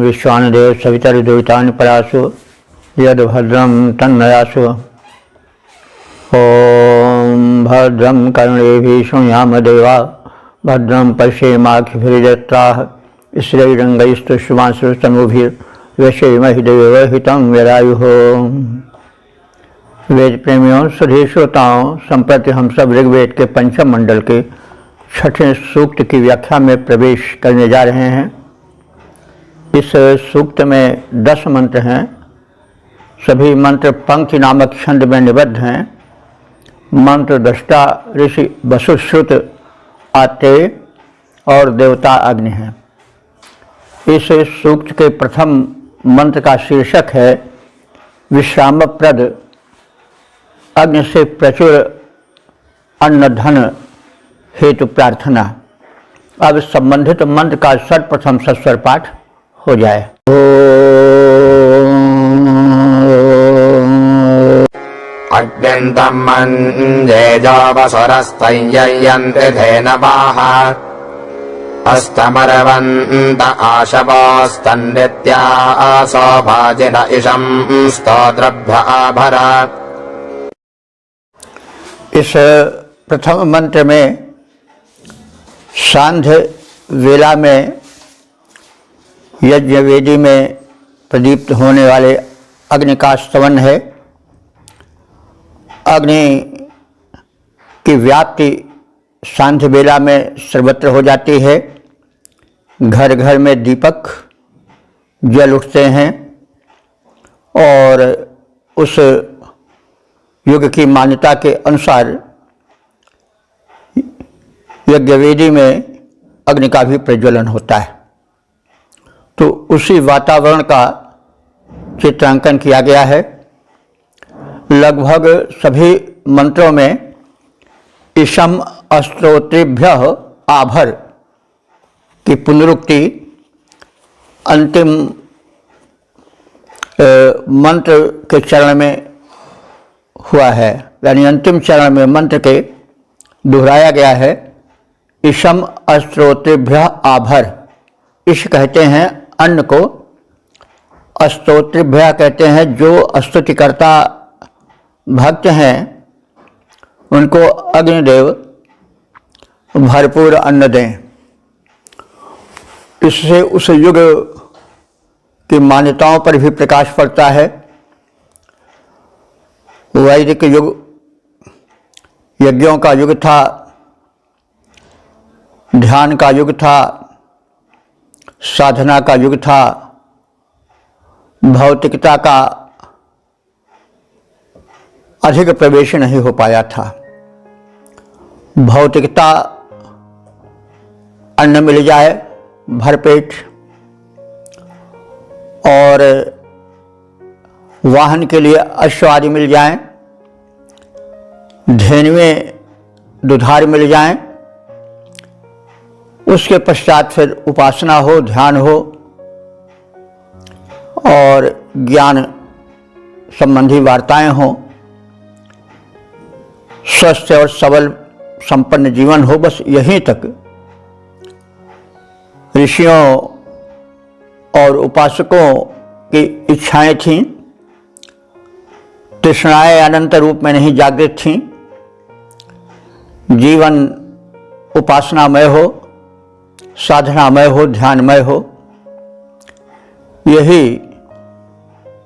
विश्वानदेव सवितरुदेवतानि परासु यद्भद्रं तन्नयासु। ॐ भद्रं कर्णेभिः शृणुयाम देवा भद्रं पश्येमाक्षिभिर्यजत्राः स्थिरैरङ्गैस्तुष्टुवांसुस्तनूभिर्व्यसेमहि देवहितं यदायुः। वेद प्रेमियों, सुधी श्रोताओं, संप्रति हम सब ऋग्वेद के पंचम मंडल के छठे सूक्त की व्याख्या में प्रवेश करने जा रहे हैं। इस सूक्त में 10 मंत्र हैं। सभी मंत्र पंक्ति नामक छंद में निबद्ध हैं। मंत्र दृष्टा ऋषि वसुश्रुत आत्रेय और देवता अग्नि हैं। इस सूक्त के प्रथम मंत्र का शीर्षक है विश्रामप्रद अग्नि से प्रचुर अन्न धन हेतु प्रार्थना। अब संबंधित मंत्र का सर्वप्रथम सस्वर पाठ हो जाए। अग्निन्तं मन्ये जावसुरस्तय्यन्ति धेनवाः अस्तमरवन्त आशवास्तन्नित्यासो भाजिन इषं स्तोत्रभ्य आभरा। इस प्रथम मंत्र में सांध्य वेला में यज्ञ वेदी में प्रदीप्त होने वाले अग्नि का स्तवन है। अग्नि की व्याप्ति सांध्य वेला में सर्वत्र हो जाती है। घर घर में दीपक जल उठते हैं और उस युग की मान्यता के अनुसार यज्ञवेदी में अग्नि का भी प्रज्वलन होता है। तो उसी वातावरण का चित्रांकन किया गया है। लगभग सभी मंत्रों में इषम अस्त्रोत्रेभ्यः आभर की पुनरुक्ति अंतिम मंत्र के चरण में हुआ है, यानी अंतिम चरण में मंत्र के दोहराया गया है। इषम अस्त्रोत्रेभ्यः आभर। इष कहते हैं अन्न को, अस्त्रोत्रेभ्यः कहते हैं जो स्तुतिकर्ता भक्त हैं उनको अग्निदेव भरपूर अन्न दें। इससे उस युग की मान्यताओं पर भी प्रकाश पड़ता है। वैदिक युग यज्ञों का युग था, ध्यान का युग था, साधना का युग था। भौतिकता का अधिक प्रवेश नहीं हो पाया था। भौतिकता अन्न मिल जाए भरपेट और वाहन के लिए अश्व आदि मिल जाएं, धेनुएं दुधार मिल जाएं, उसके पश्चात फिर उपासना हो, ध्यान हो और ज्ञान संबंधी वार्ताएं हों, स्वस्थ और सबल संपन्न जीवन हो। बस यहीं तक ऋषियों और उपासकों की इच्छाएं थीं। तृष्णाएं अनंत रूप में नहीं जागृत थीं। जीवन उपासनामय हो, साधनामय हो, ध्यानमय हो। यही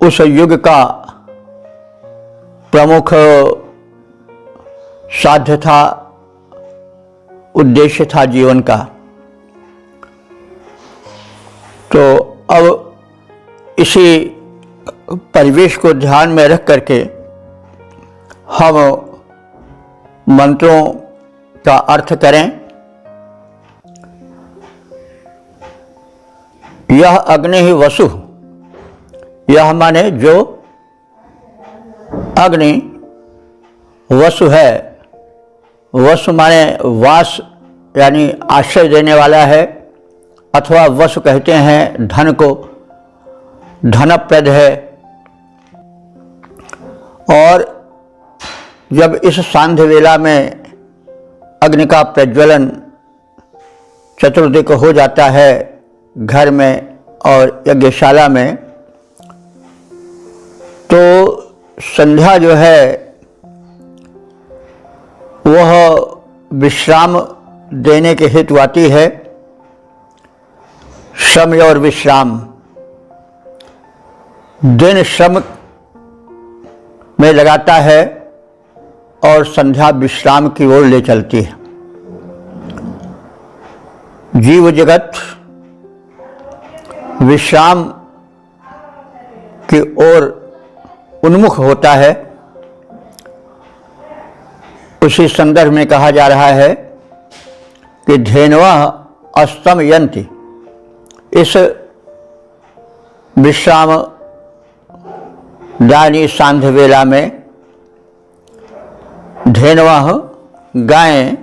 उस युग का प्रमुख साध्य था, उद्देश्य था जीवन का। तो अब इसी परिवेश को ध्यान में रख करके हम मंत्रों का अर्थ करें। यह अग्नि ही वसु, यह माने जो अग्नि वसु है। वसु माने वास यानी आश्रय देने वाला है, अथवा वसु कहते हैं धन को, धनप्रद है। और जब इस सांध्य वेला में अग्नि का प्रज्वलन चतुर्दिक हो जाता है, घर में और यज्ञशाला में, तो संध्या जो है वह विश्राम देने के हेतु आती है। श्रम और विश्राम, दिन श्रम में लगाता है और संध्या विश्राम की ओर ले चलती है। जीव जगत विश्राम की ओर उन्मुख होता है। उसी संदर्भ में कहा जा रहा है कि धेनवः अस्तम यन्ति। इस विश्राम दानी सांध्य वेला में धेनवः गायें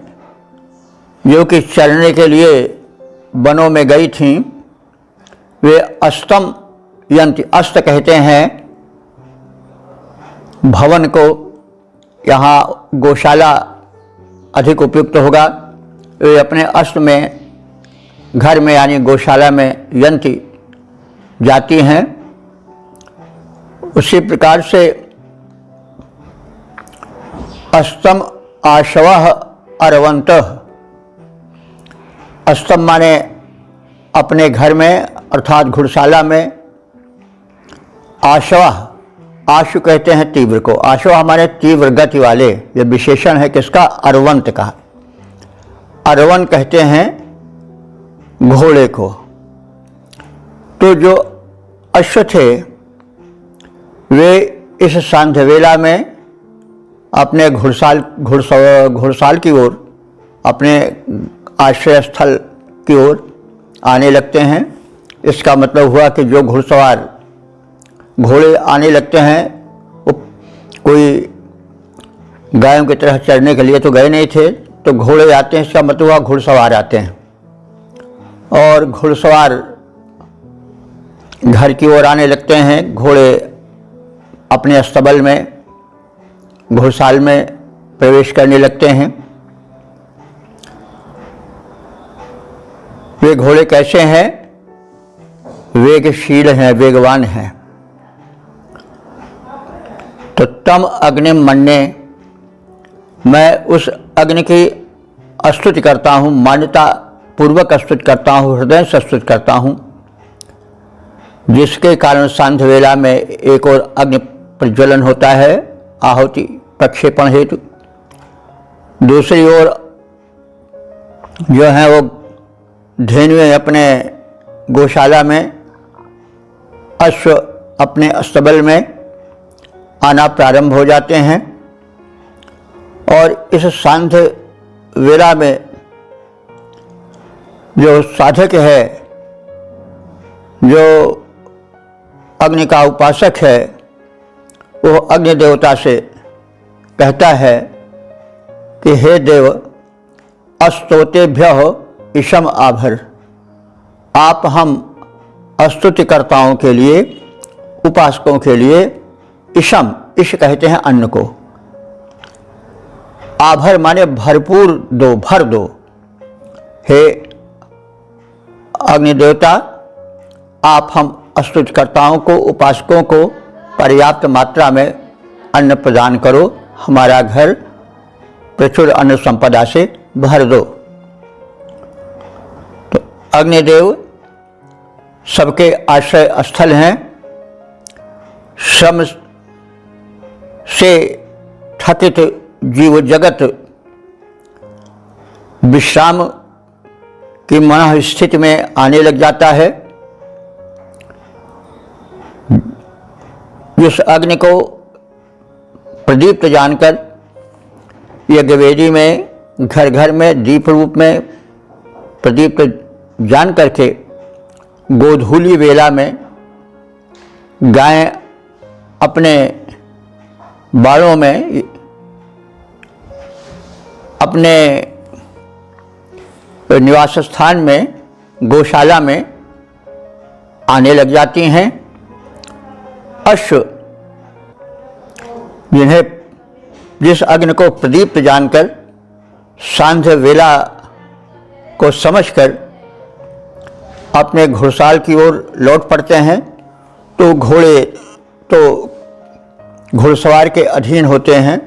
जो कि चरने के लिए वनों में गई थीं, वे अस्तम यंत्र, अस्त कहते हैं भवन को, यहाँ गौशाला अधिक उपयुक्त होगा। वे अपने अस्त में, घर में यानी गौशाला में यंत्र जाती हैं। उसी प्रकार से अस्तम आशवः अरवन्तः। अस्तम माने अपने घर में अर्थात घुड़शाला में, आशवः, आशु कहते हैं तीव्र को, आशवः हमारे तीव्र गति वाले, ये विशेषण है किसका? अरवंत का। अरवन कहते हैं घोड़े को। तो जो अश्व थे वे इस सांध्य वेला में अपने घुड़साल की ओर, अपने आश्रय स्थल की ओर आने लगते हैं। इसका मतलब हुआ कि जो घुड़सवार घोड़े आने लगते हैं, वो कोई गायों की तरह चरने के लिए तो गए नहीं थे, तो घोड़े आते हैं। इसका मतलब हुआ घुड़सवार आते हैं और घुड़सवार घर की ओर आने लगते हैं। घोड़े अपने अस्तबल में, घुड़साल में प्रवेश करने लगते हैं। वे घोड़े कैसे हैं? वेगशील हैं, वेगवान हैं। तो तम अग्निम मन्ये, मैं उस अग्नि की स्तुति करता हूँ, मान्यता पूर्वक स्तुति करता हूँ, हृदय से स्तुति करता हूँ, जिसके कारण सांध्य वेला में एक और अग्नि प्रज्वलन होता है आहुति प्रक्षेपण हेतु। दूसरी ओर जो है वो धेनुएं अपने गौशाला में, अश्व अपने अस्तबल में आना प्रारंभ हो जाते हैं। और इस सांध्य वेला में जो साधक है, जो अग्नि का उपासक है, वो अग्नि देवता से कहता है कि हे देव, अस्तोतेभ्यः इशम आभर। आप हम स्तुतिकर्ताओं के लिए, उपासकों के लिए इशम, इश कहते हैं अन्न को, आभर माने भरपूर दो, भर दो। हे अग्नि देवता, आप हम स्तुतिकर्ताओं को, उपासकों को पर्याप्त मात्रा में अन्न प्रदान करो, हमारा घर प्रचुर अन्न संपदा से भर दो। तो अग्निदेव सबके आश्रय स्थल हैं। श्रम से थकित जीव जगत विश्राम की मन स्थिति में आने लग जाता है। जिस अग्नि को प्रदीप्त जानकर यज्ञवेदी में, घर घर में दीप रूप में प्रदीप्त जान करके गोधूली वेला में गायें अपने बाड़ों में, अपने निवास स्थान में, गौशाला में आने लग जाती हैं। अश्व जिन्हें, जिस अग्नि को प्रदीप्त जानकर, सांध्य वेला को समझकर अपने घुड़साल की ओर लौट पड़ते हैं तो घोड़े तो घुड़सवार के अधीन होते हैं।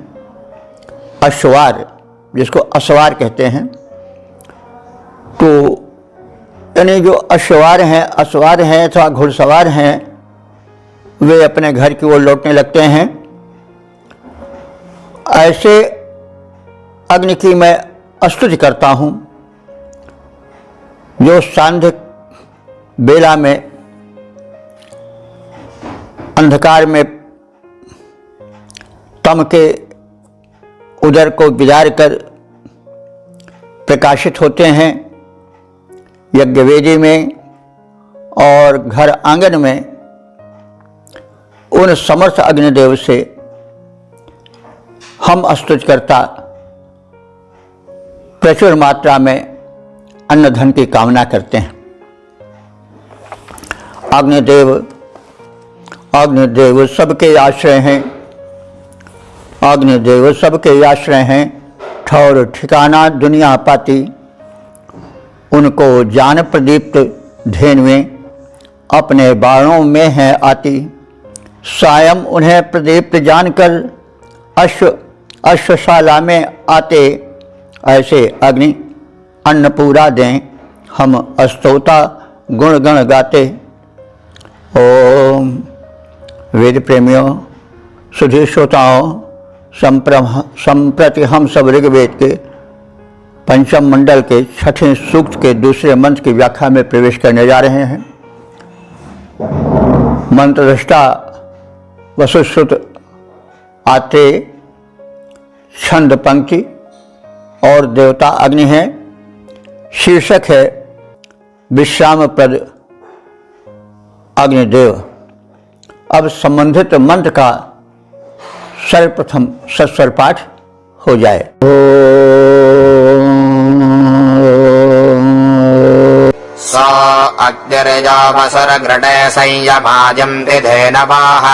अश्वार, जिसको असवार कहते हैं, तो यानी जो असवार हैं अथवा घुड़सवार हैं, वे अपने घर की ओर लौटने लगते हैं। ऐसे अग्नि की मैं स्तुति करता हूँ जो सांध्य बेला में अंधकार में तम के उदर को बिदार कर प्रकाशित होते हैं। यज्ञवेदी में और घर आंगन में उन समर्थ अग्निदेव से हम स्तुतिकर्ता प्रचुर मात्रा में अन्न धन की कामना करते हैं। अग्निदेव सबके आश्रय हैं, अग्निदेव सबके आश्रय हैं। ठौर ठिकाना दुनिया पाती, उनको जान प्रदीप्त धेन में अपने बाणों में है आती। सायं उन्हें प्रदीप्त जानकर अश्वशाला में आते। ऐसे अग्नि अन्न पूरा दें, हम स्तोता गुण गण गाते। ओम वेद प्रेमियों, सुधी श्रोताओं, संप्रति हम सब ऋग्वेद के पंचम मंडल के छठे सूक्त के दूसरे मंत्र की व्याख्या में प्रवेश करने जा रहे हैं। मंत्रदृष्टा वसुश्रुत आत्रेय, छंद पंक्ति और देवता अग्नि है। शीर्षक है विश्रामप्रद अग्निदेव। अब संबंधित मंत्र का सर्वप्रथम सस्वर पाठ हो जाए। स अग्निर्जामसरगृणे संयमाजन्ति धेनवाः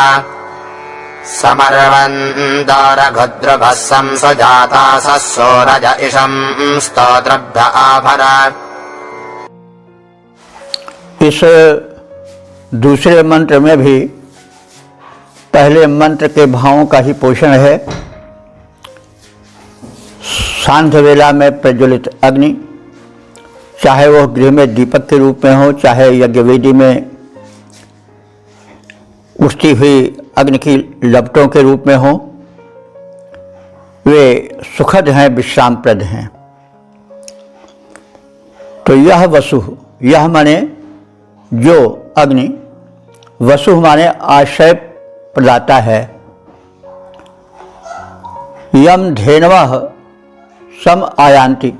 समर्वन्दारघद्रभस्सं सुजाता सस्सोरज इषं स्तोत्रभ्य आभरा। इस दूसरे मंत्र में भी पहले मंत्र के भावों का ही पोषण है। सांध्य वेला में प्रज्वलित अग्नि, चाहे वह गृह में दीपक के रूप में हो, चाहे यज्ञवेदी में उठती हुई अग्नि की लपटों के रूप में हो, वे सुखद हैं, विश्रामप्रद हैं। तो यह वसु, यह माने जो अग्नि, वसु माने आश्रय प्रदाता है। यम धेनवः सम आयांति,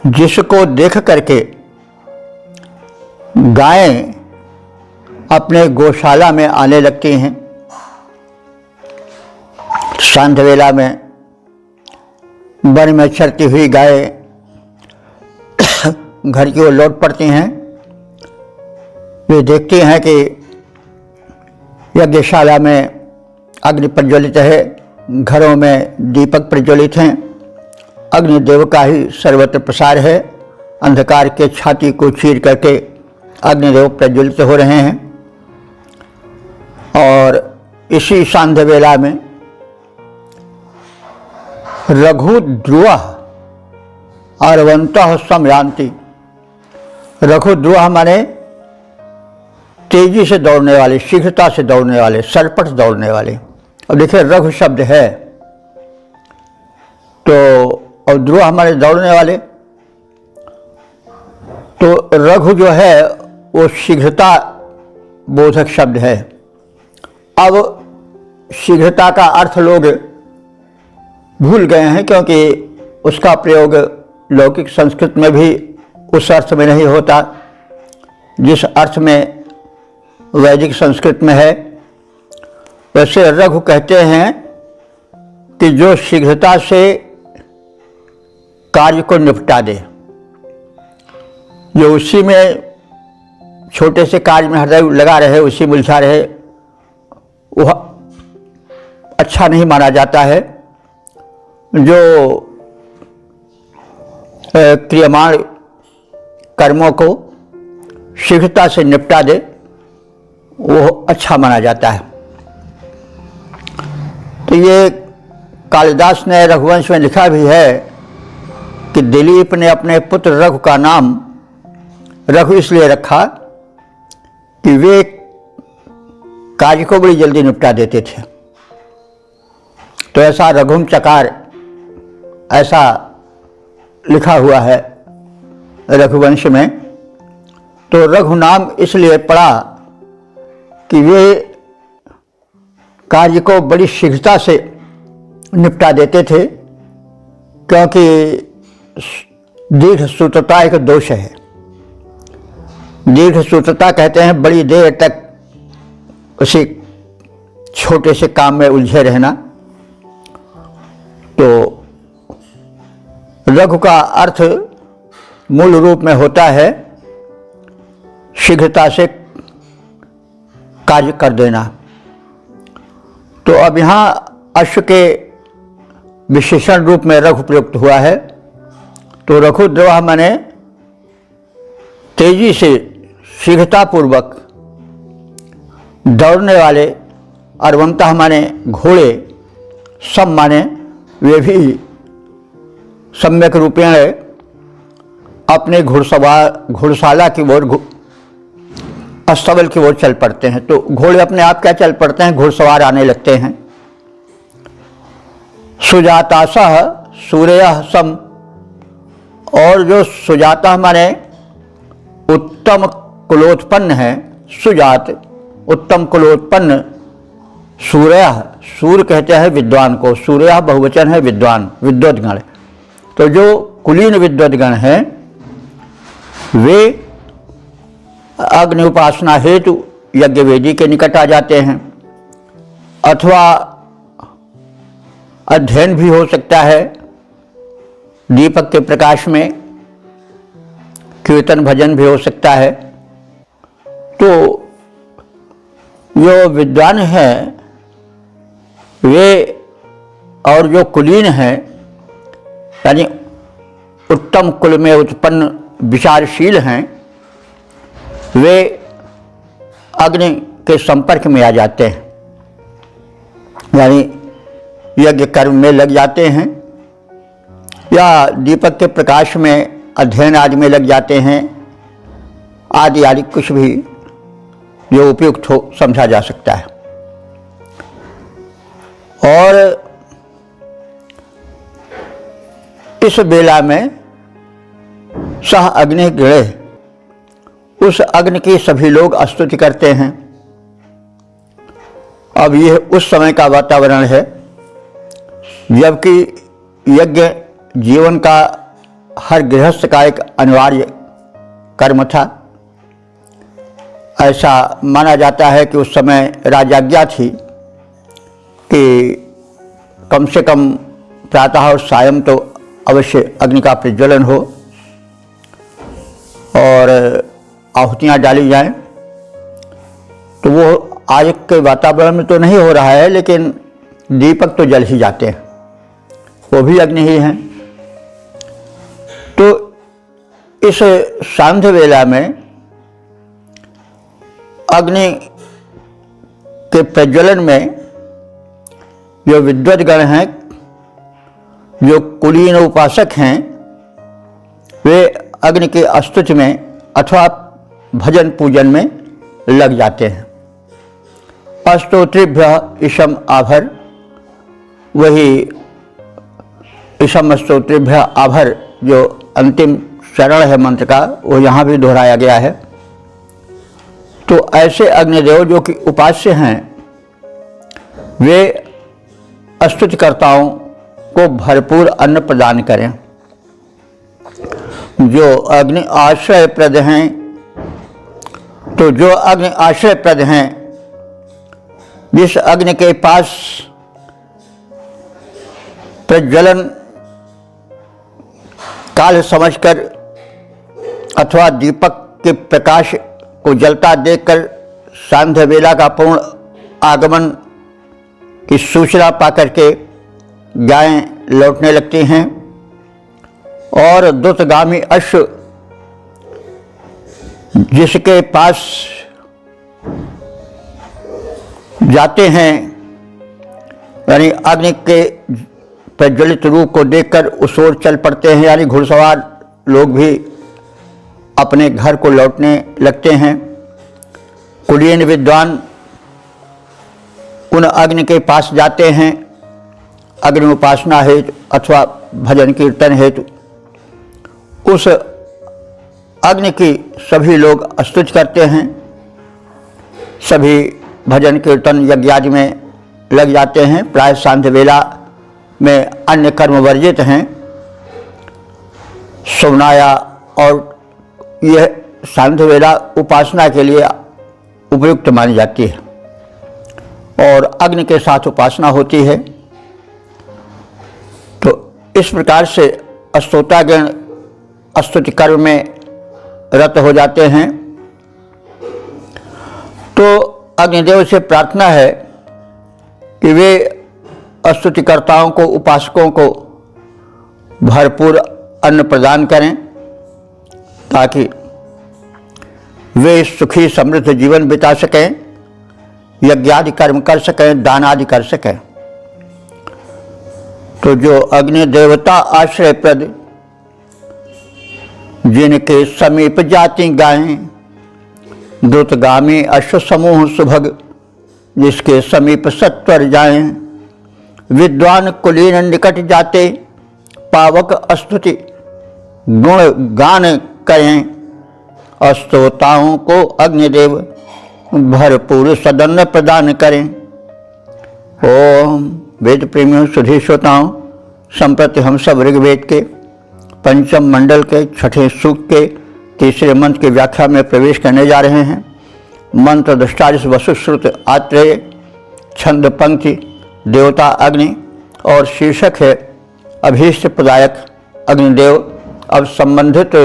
जिसको देख करके गायें अपने गौशाला में आने लगती हैं। सांध्य वेला में वन में चरती हुई गायें घर की ओर लौट पड़ती हैं। वे देखती हैं कि यज्ञशाला में अग्नि प्रज्वलित है, घरों में दीपक प्रज्वलित हैं, अग्निदेव का ही सर्वत्र प्रसार है। अंधकार के छाती को चीर करके अग्निदेव प्रज्वलित हो रहे हैं। और इसी सांध्य वेला में रघु ध्रुव अर्वंतः समयान्ति। रघु ध्रुव माने तेजी से दौड़ने वाले, शीघ्रता से दौड़ने वाले, सरपट दौड़ने वाले। अब देखिए रघु शब्द है तो, और ध्रुव हमारे दौड़ने वाले, तो रघु जो है वो शीघ्रता बोधक शब्द है। अब शीघ्रता का अर्थ लोग भूल गए हैं, क्योंकि उसका प्रयोग लौकिक संस्कृत में भी उस अर्थ में नहीं होता जिस अर्थ में वैदिक संस्कृत में है। वैसे रघु कहते हैं कि जो शीघ्रता से कार्य को निपटा दे, जो उसी में छोटे से कार्य में हृदय लगा रहे, उसी में उलझा रहे, वह अच्छा नहीं माना जाता है। जो क्रियमाण कर्मों को शीघ्रता से निपटा दे, वो अच्छा माना जाता है। तो ये कालिदास ने रघुवंश में लिखा भी है कि दिलीप ने अपने पुत्र रघु का नाम रघु इसलिए रखा कि वे कार्य को बड़ी जल्दी निपटा देते थे। तो ऐसा रघुम चकार ऐसा लिखा हुआ है रघुवंश में। तो रघु नाम इसलिए पड़ा कि वे कार्य को बड़ी शीघ्रता से निपटा देते थे, क्योंकि दीर्घ सूत्रता एक दोष है। दीर्घ सूत्रता कहते हैं बड़ी देर तक उसी छोटे से काम में उलझे रहना। तो रघु का अर्थ मूल रूप में होता है शीघ्रता से कार्य कर देना। तो अब यहाँ अश्व के विशेषण रूप में रघु प्रयुक्त हुआ है। तो रघुद्रवः माने तेजी से शीघ्रतापूर्वक दौड़ने वाले, अर्वंतः माने घोड़े, सम माने वे भी सम्यक रूपेण अपने घुड़शाला की ओर, अस्तबल की ओर चल पड़ते हैं। तो घोड़े अपने आप क्या चल पड़ते हैं, घुड़सवार आने लगते हैं। सुजातासह सूर्यः सम, और जो सुजाता माने उत्तम कुलोत्पन्न है, सुजात उत्तम कुलोत्पन्न, सूर्य, सूर्य कहते हैं विद्वान को, सूर्य बहुवचन है विद्वान, विद्वद्गण। तो जो कुलीन विद्वद्गण हैं वे अग्नि उपासना हेतु यज्ञ वेदी के निकट आ जाते हैं, अथवा अध्ययन भी हो सकता है दीपक के प्रकाश में, कीर्तन भजन भी हो सकता है। तो जो विद्वान हैं वे और जो कुलीन हैं, यानी उत्तम कुल में उत्पन्न विचारशील हैं, वे अग्नि के संपर्क में आ जाते हैं, यानी यज्ञ कर्म में लग जाते हैं, या दीपक के प्रकाश में अध्ययन आदि में लग जाते हैं, आदि आदि कुछ भी जो उपयुक्त हो समझा जा सकता है। और इस बेला में सह अग्नि गृह, उस अग्नि की सभी लोग स्तुति करते हैं। अब यह उस समय का वातावरण है जबकि यज्ञ जीवन का हर गृहस्थ का एक अनिवार्य कर्म था। ऐसा माना जाता है कि उस समय राजाज्ञा थी कि कम से कम प्रातः और सायं तो अवश्य अग्नि का प्रज्वलन हो और आहुतियाँ डाली जाएं। तो वो आज के वातावरण में तो नहीं हो रहा है, लेकिन दीपक तो जल ही जाते हैं, वो भी अग्नि ही हैं। तो इस सांध्य वेला में अग्नि के प्रज्वलन में जो विद्वद्गण हैं, जो कुलीन उपासक हैं, वे अग्नि के स्तुति में अथवा भजन पूजन में लग जाते हैं। स्तोत्रेभ्यः इशम आभर, वही इशम स्तोत्रेभ्यः आभर जो अंतिम चरण है मंत्र का, वो यहाँ भी दोहराया गया है। तो ऐसे अग्निदेव जो कि उपास्य हैं, वे स्तुतिकर्ताओं को भरपूर अन्न प्रदान करें। जो अग्नि आश्रय प्रद हैं, तो जो अग्नि आश्रय प्रद हैं, जिस अग्नि के पास प्रज्वलन काल समझकर अथवा दीपक के प्रकाश को जलता देखकर सांध्य वेला का पूर्ण आगमन की सूचना पाकर के गायें लौटने लगती हैं और द्रुतगामी अश्व जिसके पास जाते हैं, यानी अग्नि के प्रज्वलित रूप को देखकर उस ओर चल पड़ते हैं, यानी घुड़सवार लोग भी अपने घर को लौटने लगते हैं। कुलीन विद्वान उन अग्नि के पास जाते हैं, अग्नि उपासना हेतु अथवा भजन कीर्तन हेतु। उस अग्नि की सभी लोग स्तुति करते हैं, सभी भजन कीर्तन यज्ञ आदि में लग जाते हैं। प्राय सांध्य वेला में अन्य कर्म वर्जित हैं। सोनाया और यह सांध्य वेला उपासना के लिए उपयुक्त मानी जाती है और अग्नि के साथ उपासना होती है। तो इस प्रकार से स्तोतागण स्तुति कर्म में रत हो जाते हैं। तो अग्निदेव से प्रार्थना है कि वे स्तुतिकर्ताओं को, उपासकों को भरपूर अन्न प्रदान करें ताकि वे सुखी समृद्ध जीवन बिता सकें, यज्ञादि कर्म कर सकें, दान आदि कर सकें। तो जो अग्नि देवता आश्रयप्रद जिनके समीप जाति गायें, द्रुतगामी अश्व समूह सुभग जिसके समीप सत्वर जाएं, विद्वान कुलीन निकट जाते पावक स्तुति गुण गान करें। स्तोताओं को अग्निदेव भरपूर सदन प्रदान करें। ओम वेद प्रेमियों, सुधी श्रोताओं, संप्रति हम सब ऋग्वेद के पंचम मंडल के छठे सूक्त के तीसरे मंत्र की व्याख्या में प्रवेश करने जा रहे हैं। मंत्र दृष्टारिस वसुश्रुत आत्रेय, छंद पंक्ति देवता अग्नि और शीर्षक है अभीष्ट प्रदायक अग्निदेव। अब संबंधित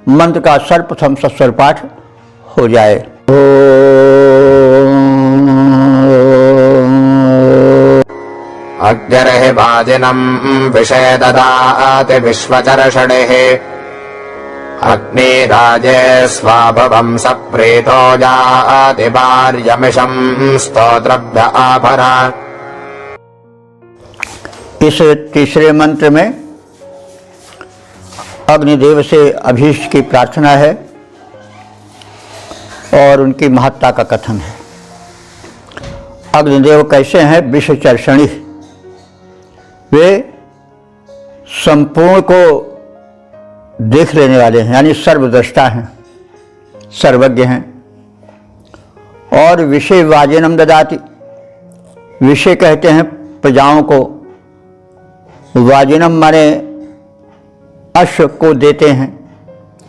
मंत्र का सर्वप्रथम सस्वर पाठ हो जाए। अग्निर्हि वाजिनम् विषय ददाति विश्वचर्षणिः अग्निराजे स्वाभवम् सप्रीतो जाति वार्यमिषम् स्तोत्रभ्य आभरा। इस तीसरे मंत्र में अग्निदेव से अभीष्ट की प्रार्थना है और उनकी महत्ता का कथन है। अग्निदेव कैसे हैं? विश्वचर्षणी, वे संपूर्ण को देख लेने वाले हैं, यानी सर्वद्रष्टा हैं, सर्वज्ञ हैं। और विषय वाजिनम ददाति, विषय कहते हैं प्रजाओं को, वाजिनम माने अश्व को देते हैं।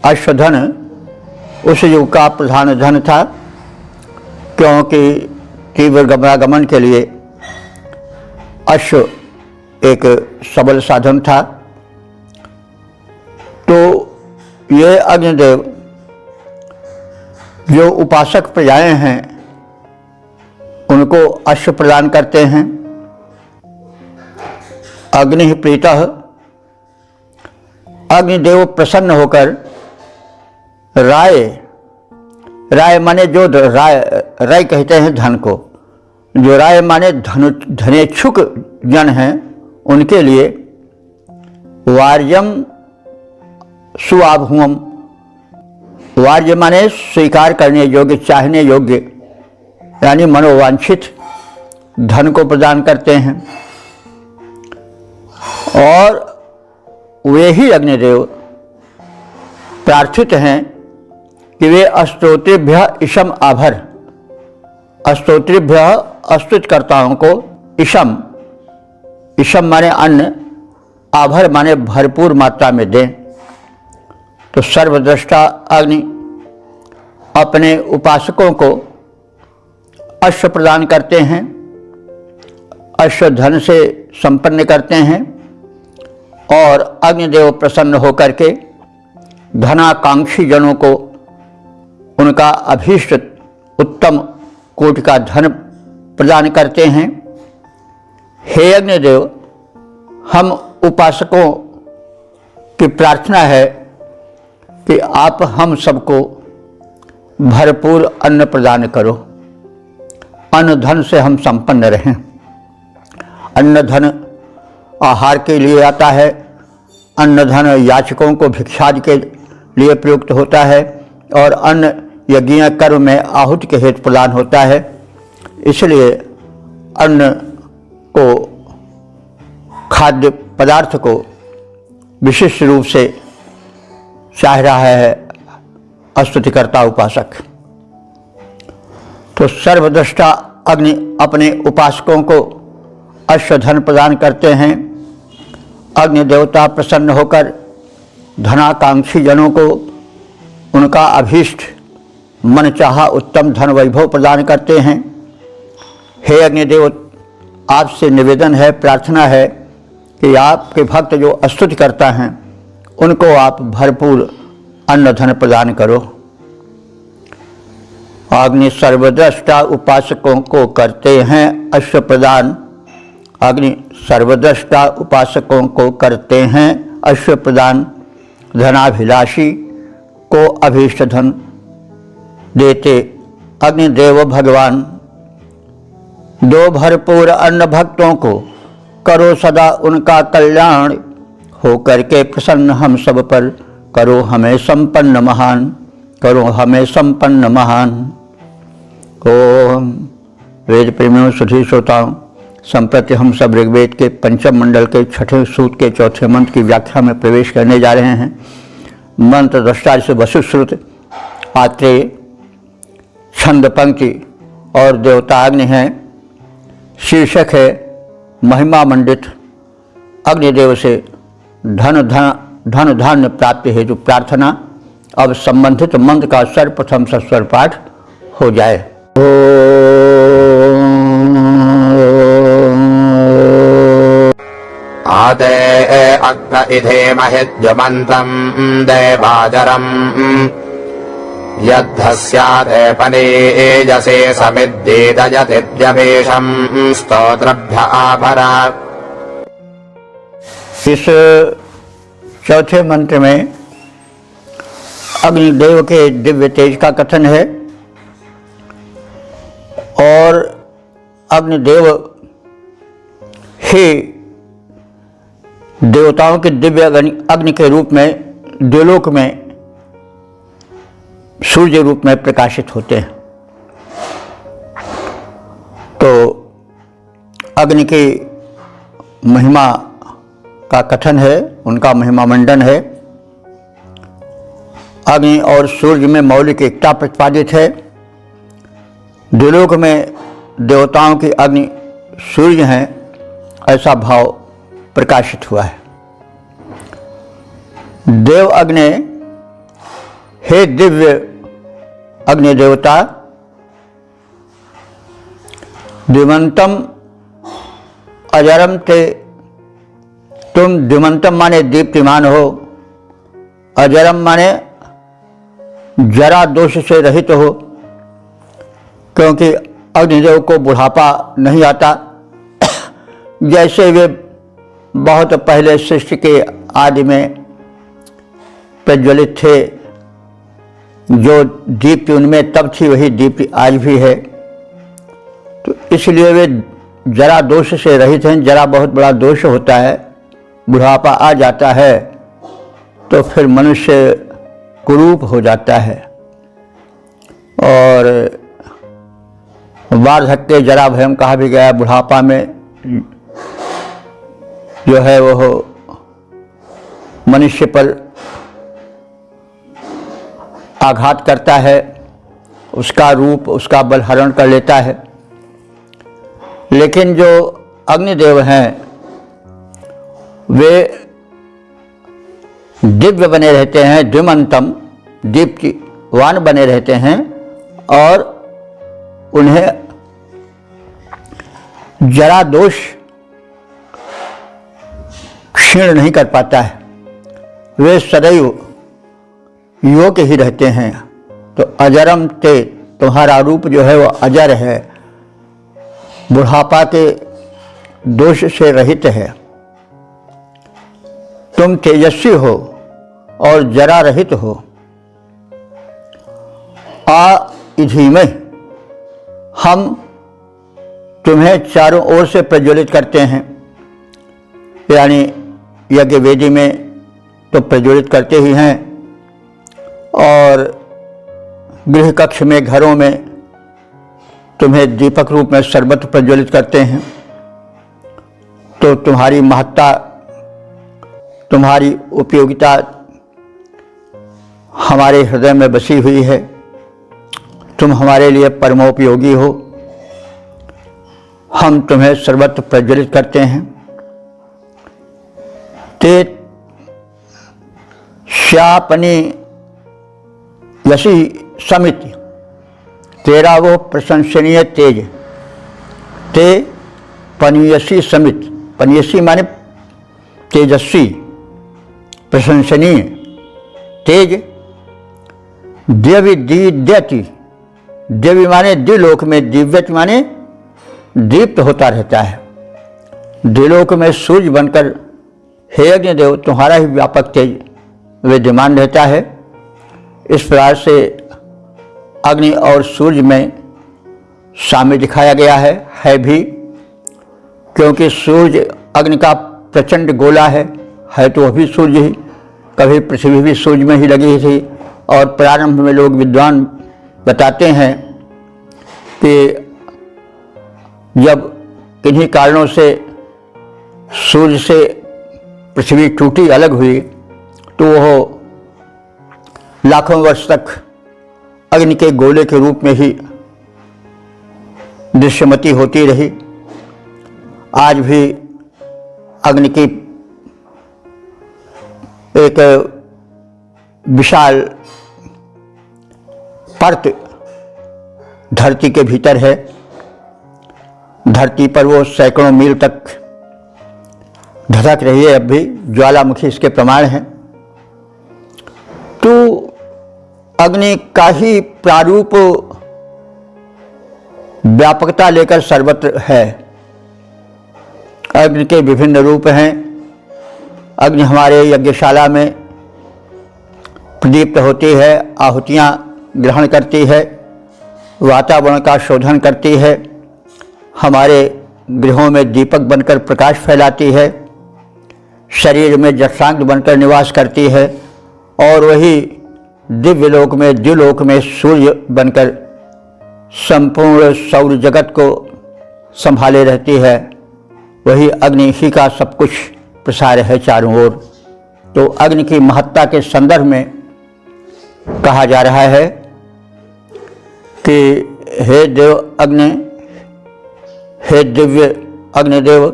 अश्वधन उस युग का प्रधान धन था, क्योंकि तीव्र गमनागमन के लिए अश्व एक सबल साधन था। तो ये अग्निदेव जो उपासक प्रजाएं हैं उनको अश्व प्रदान करते हैं। अग्नि प्रीतः, अग्निदेव प्रसन्न होकर राय, राय माने जो राय कहते हैं धन को, जो राय माने धनेच्छुक जन हैं उनके लिए वार्यम सुआभुवम, वार्य माने स्वीकार करने योग्य, चाहने योग्य, यानी मनोवांछित धन को प्रदान करते हैं। और वे ही अग्निदेव प्रार्थित हैं कि वे स्तोत्रेभ्य इशम आभर, स्तोत्रेभ्य स्तुतिकर्ताओं को इशम, इशम माने अन्न, आभर माने भरपूर मात्रा में दें। तो सर्वद्रष्टा अग्नि अपने उपासकों को अश्व प्रदान करते हैं, अश्व धन से संपन्न करते हैं और अग्निदेव प्रसन्न होकर के धनाकांक्षी जनों को उनका अभीष्ट उत्तम कोटि का धन प्रदान करते हैं। हे अग्निदेव, हम उपासकों की प्रार्थना है कि आप हम सबको भरपूर अन्न प्रदान करो। अन्न धन से हम संपन्न रहें। अन्न धन आहार के लिए आता है, अन्न धन याचकों को भिक्षादि के लिए प्रयुक्त होता है और अन्न यज्ञ कर्म में आहुति के हेतु प्रदान होता है। इसलिए अन्न को, खाद्य पदार्थ को विशिष्ट रूप से चाह रहा है स्तुतिकर्ता उपासक। तो सर्वद्रष्टा अग्नि अपने उपासकों को अश्वधन प्रदान करते हैं। अग्नि देवता प्रसन्न होकर धनाकांक्षी जनों को उनका अभीष्ट मनचाहा उत्तम धन वैभव प्रदान करते हैं। हे अग्निदेव, आपसे निवेदन है, प्रार्थना है कि आपके भक्त जो स्तुति करता हैं उनको आप भरपूर अन्न धन प्रदान करो। अग्नि सर्वद्रष्टा उपासकों को करते हैं अश्व प्रदान। अग्नि सर्वद्रष्टा उपासकों को करते हैं अश्व प्रदान। धनाभिलाषी को अभीष्ट धन देते अग्निदेव भगवान। दो भरपूर अन्न भक्तों को, करो सदा उनका कल्याण। हो करके प्रसन्न हम सब पर, करो हमें संपन्न महान, करो हमें संपन्न महान। ओम वेद प्रेमियों, सुधी श्रोताओं, संप्रति हम सब ऋग्वेद के पंचम मंडल के छठे सूक्त के चौथे मंत्र की व्याख्या में प्रवेश करने जा रहे हैं। मंत्र दृष्टा से वसुश्रुत, आत्रेय, छंद पंक्ति और देवताग्नि है। शीर्षक है महिमा मंडित अग्निदेव से धन धान्य प्राप्ति हेतु प्रार्थना। अब संबंधित मंत्र का सर्वप्रथम सस्वर पाठ हो जाए। आते अग्न इधेमहि द्युमन्तं देवाजरम् यद्धस्यादे पनीजसे समिद्दीदयति द्यवेशं स्तोत्रभ्य आभरा। इस चौथे मंत्र में अग्निदेव के दिव्य तेज का कथन है और अग्निदेव ही देवताओं के दिव्य अग्नि के रूप में द्युलोक में सूर्य रूप में प्रकाशित होते हैं। तो अग्नि की महिमा का कथन है, उनका महिमा मंडन है। अग्नि और सूर्य में मौलिक एकता प्रतिपादित है। द्युलोक में देवताओं की अग्नि सूर्य हैं, ऐसा भाव प्रकाशित हुआ है। देव अग्नि, हे दिव्य अग्नि देवता, द्युमंतम अजरम ते, तुम द्युमंतम माने दीप्तिमान हो, अजरम माने जरा दोष से रहित हो, क्योंकि अग्निदेव को बुढ़ापा नहीं आता। जैसे वे बहुत पहले सृष्टि के आदि में प्रज्वलित थे, जो दीप्ति उनमें तब थी वही दीप्ति आज भी है। तो इसलिए वे जरा दोष से रहित हैं। जरा बहुत बड़ा दोष होता है, बुढ़ापा आ जाता है तो फिर मनुष्य कुरूप हो जाता है और वार्धक्य जरा भयम कहा भी गया। बुढ़ापा में जो है वो मनुष्य पर आघात करता है, उसका रूप, उसका बल हरण कर लेता है। लेकिन जो अग्निदेव हैं वे दिव्य बने रहते हैं, द्युमंतम, दीप्तिवान बने रहते हैं और उन्हें जरा दोष क्षीण नहीं कर पाता है। वे सदैव योग ही रहते हैं। तो अजरम ते, तुम्हारा रूप जो है वो अजर है, बुढ़ापा के दोष से रहित है। तुम तेजस्वी हो और जरा रहित हो इधि में हम तुम्हें चारों ओर से प्रज्वलित करते हैं, यानी यज्ञ वेदी में तो प्रज्वलित करते ही हैं, और गृह कक्ष में, घरों में तुम्हें दीपक रूप में सर्वत्र प्रज्वलित करते हैं। तो तुम्हारी महत्ता, तुम्हारी उपयोगिता हमारे हृदय में बसी हुई है। तुम हमारे लिए परमोपयोगी हो। हम तुम्हें सर्वत्र प्रज्वलित करते हैं। ते श्यापनी यशी समिति, तेरा वो प्रशंसनीय तेज। ते पनीयसी समित, पनीयसी माने तेजस्वी, प्रशंसनीय, तेज। दिव्य दीद्यति, दिव्य माने द्विलोक में, दिव्यति माने दीप्त होता रहता है। द्विलोक में सूर्य बनकर हे अग्निदेव तुम्हारा ही व्यापक तेज विद्यमान रहता है। इस प्रकार से अग्नि और सूर्य में साम्य दिखाया गया है भी, क्योंकि सूर्य अग्नि का प्रचंड गोला है तो वह भी सूर्य ही। कभी पृथ्वी भी सूर्य में ही लगी थी, और प्रारंभ में लोग विद्वान बताते हैं कि जब किन्हीं कारणों से सूर्य से पृथ्वी टूटी, अलग हुई, तो वह लाखों वर्ष तक अग्नि के गोले के रूप में ही दृश्यमती होती रही। आज भी अग्नि की एक विशाल परत धरती के भीतर है। धरती पर वो सैकड़ों मील तक धधक रही है, अब भी ज्वालामुखी इसके प्रमाण हैं। तो अग्नि का ही प्रारूप व्यापकता लेकर सर्वत्र है। अग्नि के विभिन्न रूप हैं। अग्नि हमारे यज्ञशाला में प्रदीप्त होती है, आहुतियाँ ग्रहण करती है, वातावरण का शोधन करती है, हमारे गृहों में दीपक बनकर प्रकाश फैलाती है, शरीर में जठरांग बनकर निवास करती है, और वही दिव्य लोक में, द्युलोक में सूर्य बनकर संपूर्ण सौर जगत को संभाले रहती है। वही अग्नि ही का सब कुछ प्रसार है चारों ओर। तो अग्नि की महत्ता के संदर्भ में कहा जा रहा है कि हे देव अग्नि, हे दिव्य अग्निदेव,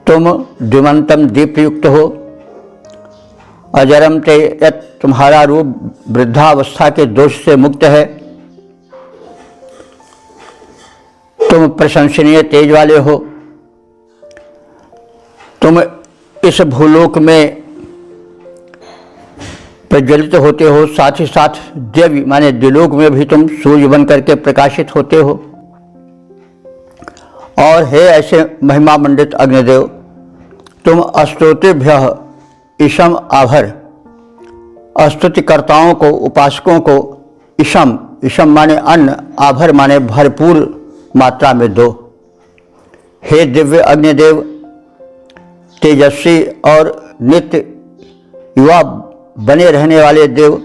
तुम द्युमंतम दीपयुक्त हो। अजरम ते यत्, तुम्हारा रूप वृद्धावस्था के दोष से मुक्त है। तुम प्रशंसनीय तेज वाले हो। तुम इस भूलोक में प्रज्वलित होते हो, साथ ही साथ दिव्य माने द्विलोक में भी तुम सूर्य बन करके प्रकाशित होते हो। और हे ऐसे महिमा मंडित अग्निदेव, तुम स्तोत्रेभ्यः ईशम आभर, स्तुतिकर्ताओं को, उपासकों को ईशम, ईशम माने अन्न, आभर माने भरपूर मात्रा में दो। हे दिव्य अग्निदेव, तेजस्वी और नित्य युवा बने रहने वाले देव,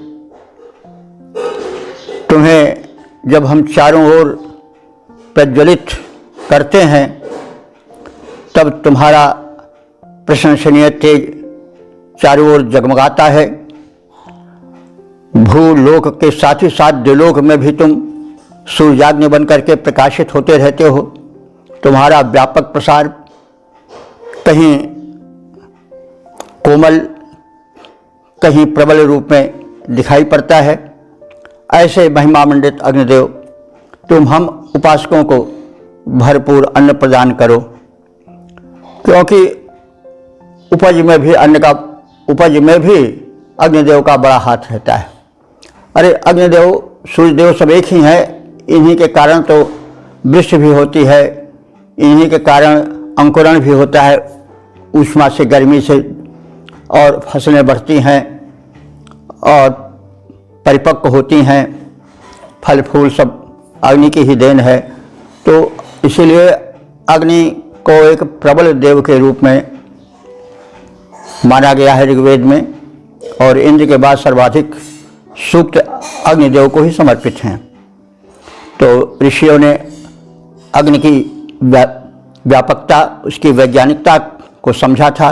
तुम्हें जब हम चारों ओर प्रज्वलित करते हैं तब तुम्हारा प्रशंसनीय तेज चारों ओर जगमगाता है। भूलोक के साथ ही साथ द्युलोक में भी तुम सूर्याग्नि बन करके प्रकाशित होते रहते हो। तुम्हारा व्यापक प्रसार कहीं कोमल, कहीं प्रबल रूप में दिखाई पड़ता है। ऐसे महिमा मंडित अग्निदेव, तुम हम उपासकों को भरपूर अन्न प्रदान करो, क्योंकि उपज में भी अन्न का, उपज में भी अग्निदेव का बड़ा हाथ रहता है। अरे अग्निदेव, सूर्यदेव सब एक ही हैं, इन्हीं के कारण तो वृष्टि भी होती है, इन्हीं के कारण अंकुरण भी होता है ऊष्मा से, गर्मी से, और फसलें बढ़ती हैं और परिपक्व होती हैं। फल फूल सब अग्नि की ही देन है। तो इसीलिए अग्नि को एक प्रबल देव के रूप में माना गया है ऋग्वेद में, और इंद्र के बाद सर्वाधिक सूक्त अग्निदेव को ही समर्पित हैं। तो ऋषियों ने अग्नि की व्यापकता, उसकी वैज्ञानिकता को समझा था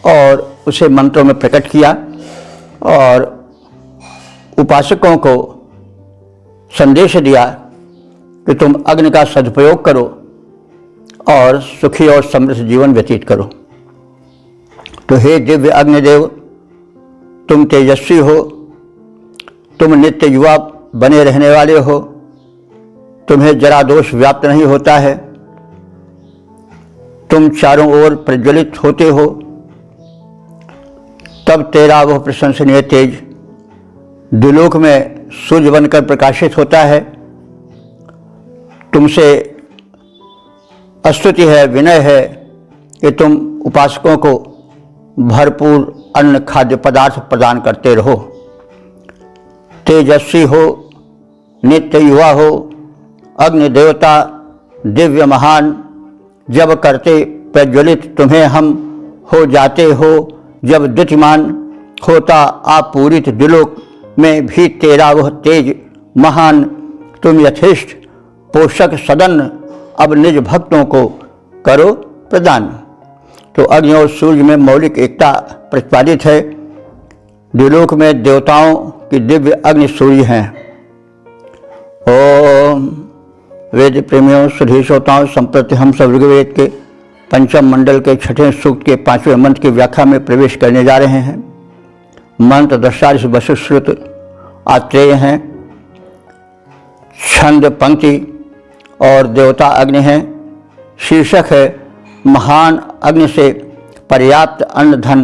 और उसे मंत्रों में प्रकट किया, और उपासकों को संदेश दिया कि तुम अग्नि का सदुपयोग करो और सुखी और समृद्ध जीवन व्यतीत करो। तो हे दिव्य अग्निदेव, तुम तेजस्वी हो, तुम नित्य युवा बने रहने वाले हो, तुम्हें जरा दोष व्याप्त नहीं होता है, तुम चारों ओर प्रज्वलित होते हो, तब तेरा वह प्रशंसनीय तेज द्युलोक में सूर्य बनकर प्रकाशित होता है। तुमसे स्तुति है, विनय है कि तुम उपासकों को भरपूर अन्न खाद्य पदार्थ प्रदान करते रहो। तेजस्वी हो, नित्य युवा हो, अग्नि देवता दिव्य महान, जब करते प्रज्वलित तुम्हें हम हो जाते हो, जब द्युतिमान होता आपूरित द्युलोक में भी तेरा वह तेज महान, तुम यथेष्ट पोषक सदन अब निज भक्तों को करो प्रदान। तो अग्नि और सूर्य में मौलिक एकता प्रतिपादित है। द्युलोक में देवताओं की दिव्य अग्नि सूर्य हैं। ओम वेद प्रेमियों, सुधी श्रोताओं, संप्रति हम सब ऋग्वेद के पंचम मंडल के छठे सूक्त के 5वें मंत्र की व्याख्या में प्रवेश करने जा रहे हैं। मंत्र दशारिष वसुश्रुत आत्रेय हैं, छंद पंक्ति और देवता अग्नि हैं। शीर्षक है महान अग्नि से पर्याप्त अन्न धन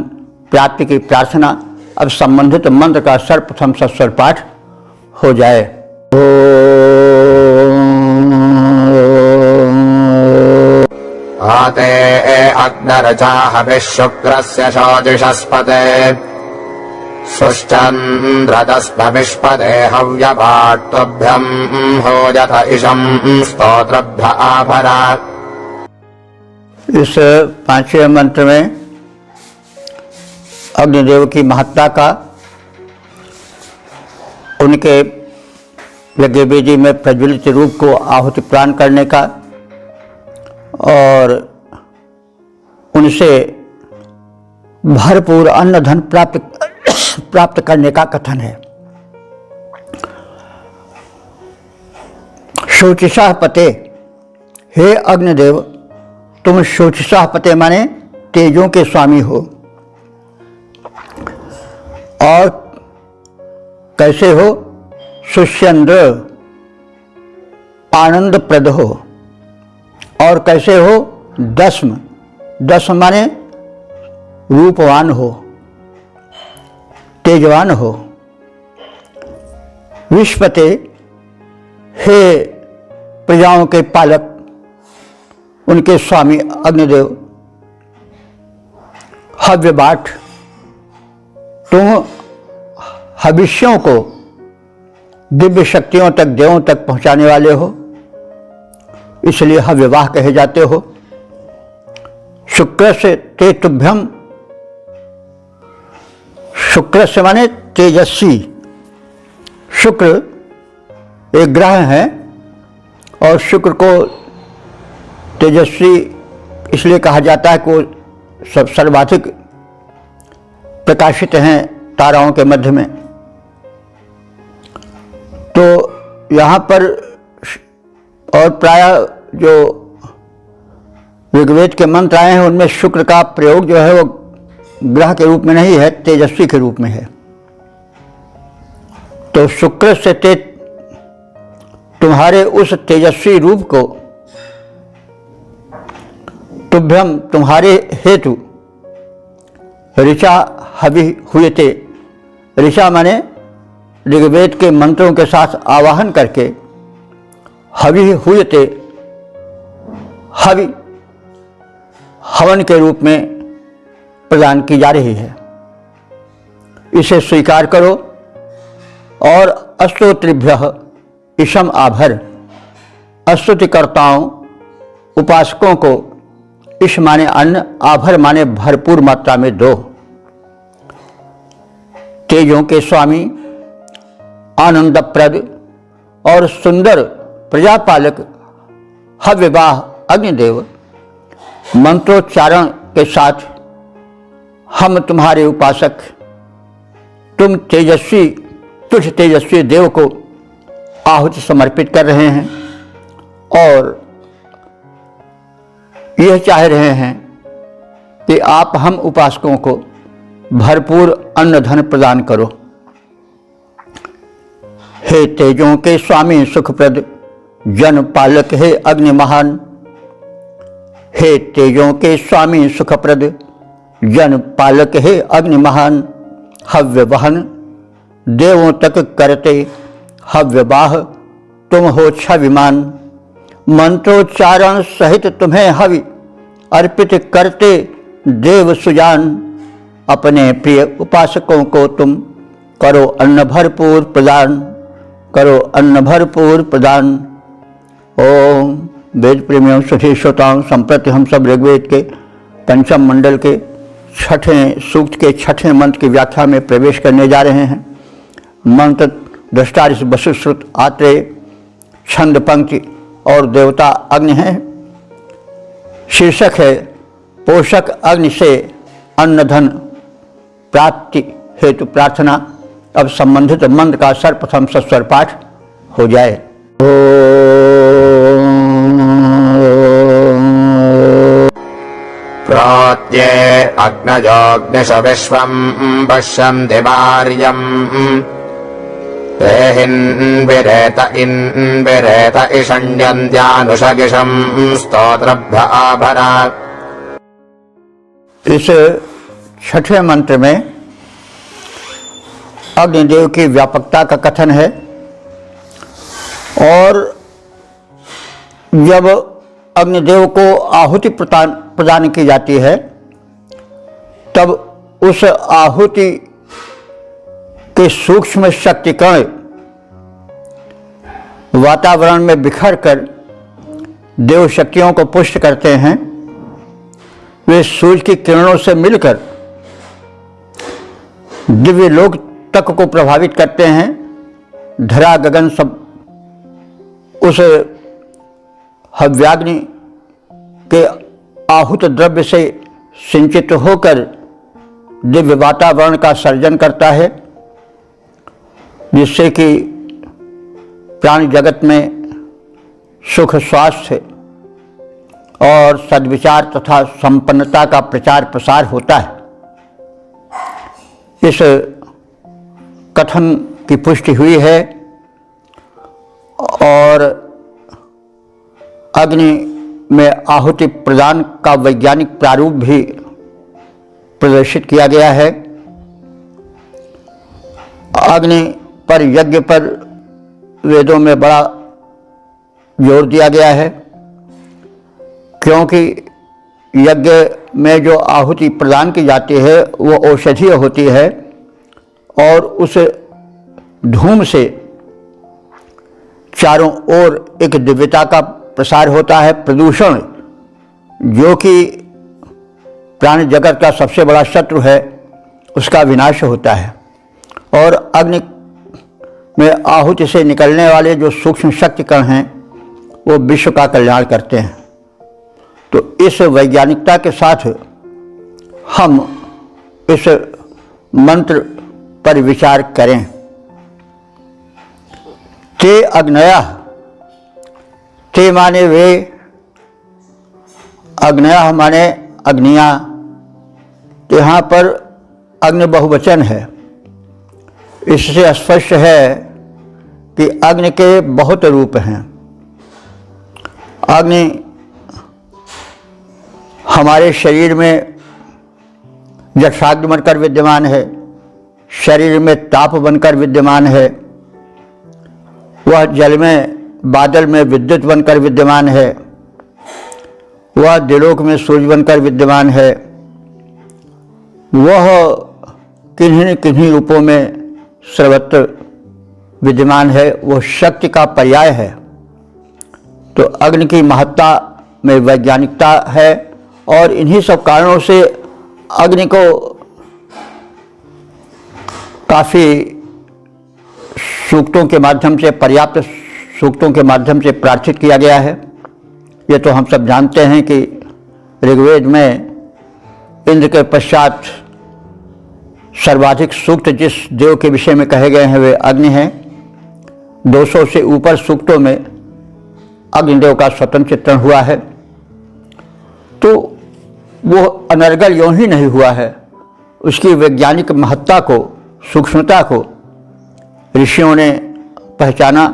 प्राप्ति की प्रार्थना। अब संबंधित मंत्र का सर्वप्रथम सस्वर पाठ हो जाए। आते अग्नरचा हविः शोजिषस्पते सुश्चन्द्रदस्मविष्पदे हव्यभाट्तुभ्यं होजथ इशं स्तोत्रभ्य आभरा। इस 5वें मंत्र में अग्निदेव की महत्ता का, उनके यज्ञवेदी में प्रज्वलित रूप को आहुति प्रदान करने का और उनसे भरपूर अन्न धन प्राप्त करने का कथन है। शोचिषः पते, हे अग्निदेव, तुम शोचिषः पते माने तेजों के स्वामी हो। और कैसे हो? सुष्यन्द्र, आनंद प्रद हो। और कैसे हो? दस्म, दस्म माने रूपवान हो, तेजवान हो। विश्वपते, हे प्रजाओं के पालक, उनके स्वामी अग्निदेव। हव्यबाट, तुम हविष्यों को दिव्य शक्तियों तक, देवों तक पहुंचाने वाले हो, इसलिए हव्यवाह कहे जाते हो। शुक्र से ते तुभ्यम, शुक्र से माने तेजस्वी। शुक्र एक ग्रह है और शुक्र को तेजस्वी इसलिए कहा जाता है कि वो सर्वाधिक प्रकाशित हैं ताराओं के मध्य में। तो यहाँ पर और प्रायः जो ऋग्वेद के मंत्र आए हैं उनमें शुक्र का प्रयोग जो है वो ग्रह के रूप में नहीं है, तेजस्वी के रूप में है। तो शुक्र से तुम्हारे उस तेजस्वी रूप को, तुभ्यम तुम्हारे हेतु, ऋचा हवि हुयते, ऋचा माने ऋग्वेद के मंत्रों के साथ आवाहन करके हवि हुयते, हवि हवन के रूप में प्रदान की जा रही है। इसे स्वीकार करो और अस्तोत्रिभ्यः इषम आभर। स्तुतिकर्ताओं उपासकों को इष माने अन्न, आभर माने भरपूर मात्रा में दो। तेजों के स्वामी, आनंदप्रद और सुंदर प्रजापालक हव्यवाह अग्निदेव, मंत्रोच्चारण के साथ हम तुम्हारे उपासक तुझ तेजस्वी देव को आहुति समर्पित कर रहे हैं और यह चाह रहे हैं कि आप हम उपासकों को भरपूर अन्न धन प्रदान करो। हे तेजों के स्वामी सुखप्रद जन पालक, हे अग्नि महान। हे तेजों के स्वामी सुखप्रद जन पालक, हे अग्नि महान। हव्य वहन देवों तक करते हव्यवाह तुम हो छविमान। मंत्रोच्चारण सहित तुम्हें हवि अर्पित करते देव सुजान। अपने प्रिय उपासकों को तुम करो अन्न भरपूर प्रदान, करो अन्न भरपूर प्रदान। ओम वेद प्रेमियों सभी श्रोताओं, संप्रति हम सब ऋग्वेद के पंचम मंडल के छठें सूक्त के छठें मंत्र की व्याख्या में प्रवेश करने जा रहे हैं। मंत्र दृष्टा ऋषि वसुश्रुत आत्रेय, छंद पंक्ति और देवता अग्नि है। शीर्षक है पोषक अग्नि से अन्न धन प्राप्ति हेतु प्रार्थना। अब संबंधित मंत्र का सर्वप्रथम सस्वर पाठ हो जाए। प्रोत्ये अग्नजोऽग्निश विश्वम् पश्यन्ति वार्यम् तेहिन्विरेत इन्विरेत इषण्यन्त्यानुषगिषम् स्तोत्रभ्य आभरा। इस छठे मंत्र में अग्निदेव की व्यापकता का कथन है और जब अग्निदेव को आहुति प्रदान की जाती है तब उस आहुति के सूक्ष्म शक्ति कण वातावरण में बिखर कर देव शक्तियों को पुष्ट करते हैं। वे सूर्य की किरणों से मिलकर दिव्य लोक तक को प्रभावित करते हैं। धरा गगन सब उस हव्याग्नि के आहुत द्रव्य से सिंचित होकर दिव्य वातावरण का सर्जन करता है, जिससे कि प्राणी जगत में सुख, स्वास्थ्य और सद्विचार तथा संपन्नता का प्रचार प्रसार होता है। इस कथन की पुष्टि हुई है और अग्नि में आहुति प्रदान का वैज्ञानिक प्रारूप भी प्रदर्शित किया गया है। अग्नि पर यज्ञ पर वेदों में बड़ा जोर दिया गया है, क्योंकि यज्ञ में जो आहुति प्रदान की जाती है वो औषधीय होती है और उस धूम से चारों ओर एक दिव्यता का प्रसार होता है। प्रदूषण, जो कि प्राणी जगत का सबसे बड़ा शत्रु है, उसका विनाश होता है और अग्नि में आहुति से निकलने वाले जो सूक्ष्म शक्ति कण हैं वो विश्व का कल्याण करते हैं। तो इस वैज्ञानिकता के साथ हम इस मंत्र पर विचार करें। ते अग्नयः, ते माने वे, अग्नयः माने अग्नियाँ। तो यहाँ पर अग्नि बहुवचन है। इससे स्पष्ट है कि अग्नि के बहुत रूप हैं। अग्नि हमारे शरीर में जठराग्नि बनकर विद्यमान है, शरीर में ताप बनकर विद्यमान है, वह जल में, बादल में विद्युत बनकर विद्यमान है, वह दिलोक में सूर्य बनकर विद्यमान है, वह किन्हीं न किन्हीं रूपों में सर्वत्र विद्यमान है वो शक्ति का पर्याय है। तो अग्नि की महत्ता में वैज्ञानिकता है और इन्हीं सब कारणों से अग्नि को काफ़ी सूक्तों के माध्यम से, पर्याप्त सूक्तों के माध्यम से प्रार्थित किया गया है। ये तो हम सब जानते हैं कि ऋग्वेद में इंद्र के पश्चात सर्वाधिक सूक्त जिस देव के विषय में कहे गए हैं वे अग्नि हैं। 200 से ऊपर सूक्तों में अग्निदेव का स्वतंत्र चित्रण हुआ है। तो वो अनर्गल यों ही नहीं हुआ है, उसकी वैज्ञानिक महत्ता को, सूक्ष्मता को ऋषियों ने पहचाना।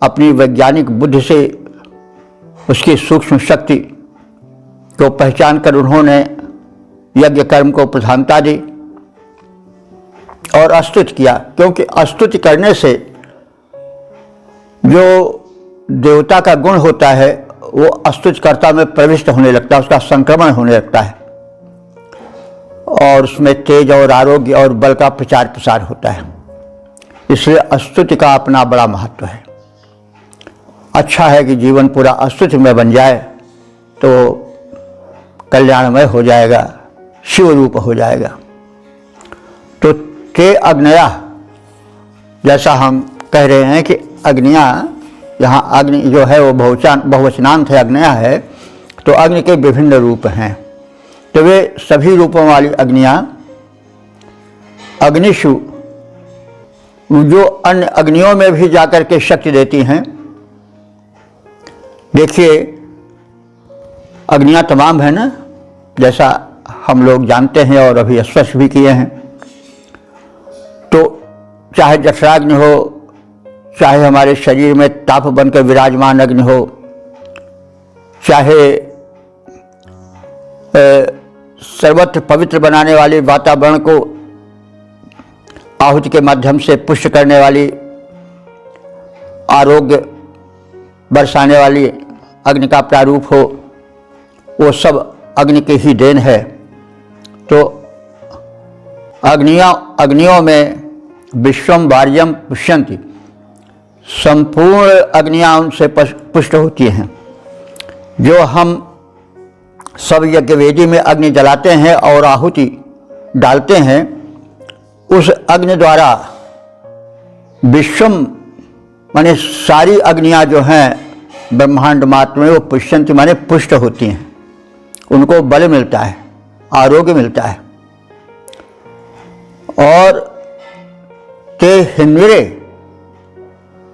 अपनी वैज्ञानिक बुद्धि से उसकी सूक्ष्म शक्ति को पहचान कर उन्होंने यज्ञ कर्म को प्रधानता दी और स्तुति किया, क्योंकि स्तुति करने से जो देवता का गुण होता है वो स्तुतिकर्ता में प्रविष्ट होने लगता है, उसका संक्रमण होने लगता है और उसमें तेज और आरोग्य और बल का प्रचार प्रसार होता है। इसलिए स्तुति का अपना बड़ा महत्व है। अच्छा है कि जीवन पूरा स्तुति में बन जाए तो कल्याणमय हो जाएगा, शिव रूप हो जाएगा। तो ते अग्नया, जैसा हम कह रहे हैं कि अग्नियाँ, यहाँ अग्नि जो है वो बहुवचनांत है, अग्नया है, तो अग्नि के विभिन्न रूप हैं। तो वे सभी रूपों वाली अग्नियाँ अग्निशु, जो अन्य अग्नियों में भी जाकर के शक्ति देती हैं। देखिए अग्नियाँ तमाम है ना, जैसा हम लोग जानते हैं और अभी स्पष्ट भी किए हैं। तो चाहे जठराग्नि हो, चाहे हमारे शरीर में ताप बनकर विराजमान अग्नि हो, चाहे सर्वत्र पवित्र बनाने वाली, वातावरण को आहुति के माध्यम से पुष्ट करने वाली, आरोग्य बरसाने वाली अग्नि का प्रारूप हो, वो सब अग्नि की ही देन है। तो अग्नियों में विश्वम वार्यम पुष्यंति, संपूर्ण अग्नियाँ उनसे पुष्ट होती हैं। जो हम सब यज्ञवेदी में अग्नि जलाते हैं और आहुति डालते हैं, उस अग्नि द्वारा विश्वम माने सारी अग्नियाँ जो हैं ब्रह्मांड मात्र में, वो पुष्यंति माने पुष्ट होती हैं। उनको बल मिलता है, आरोग्य मिलता है। और ते हिन्विरे,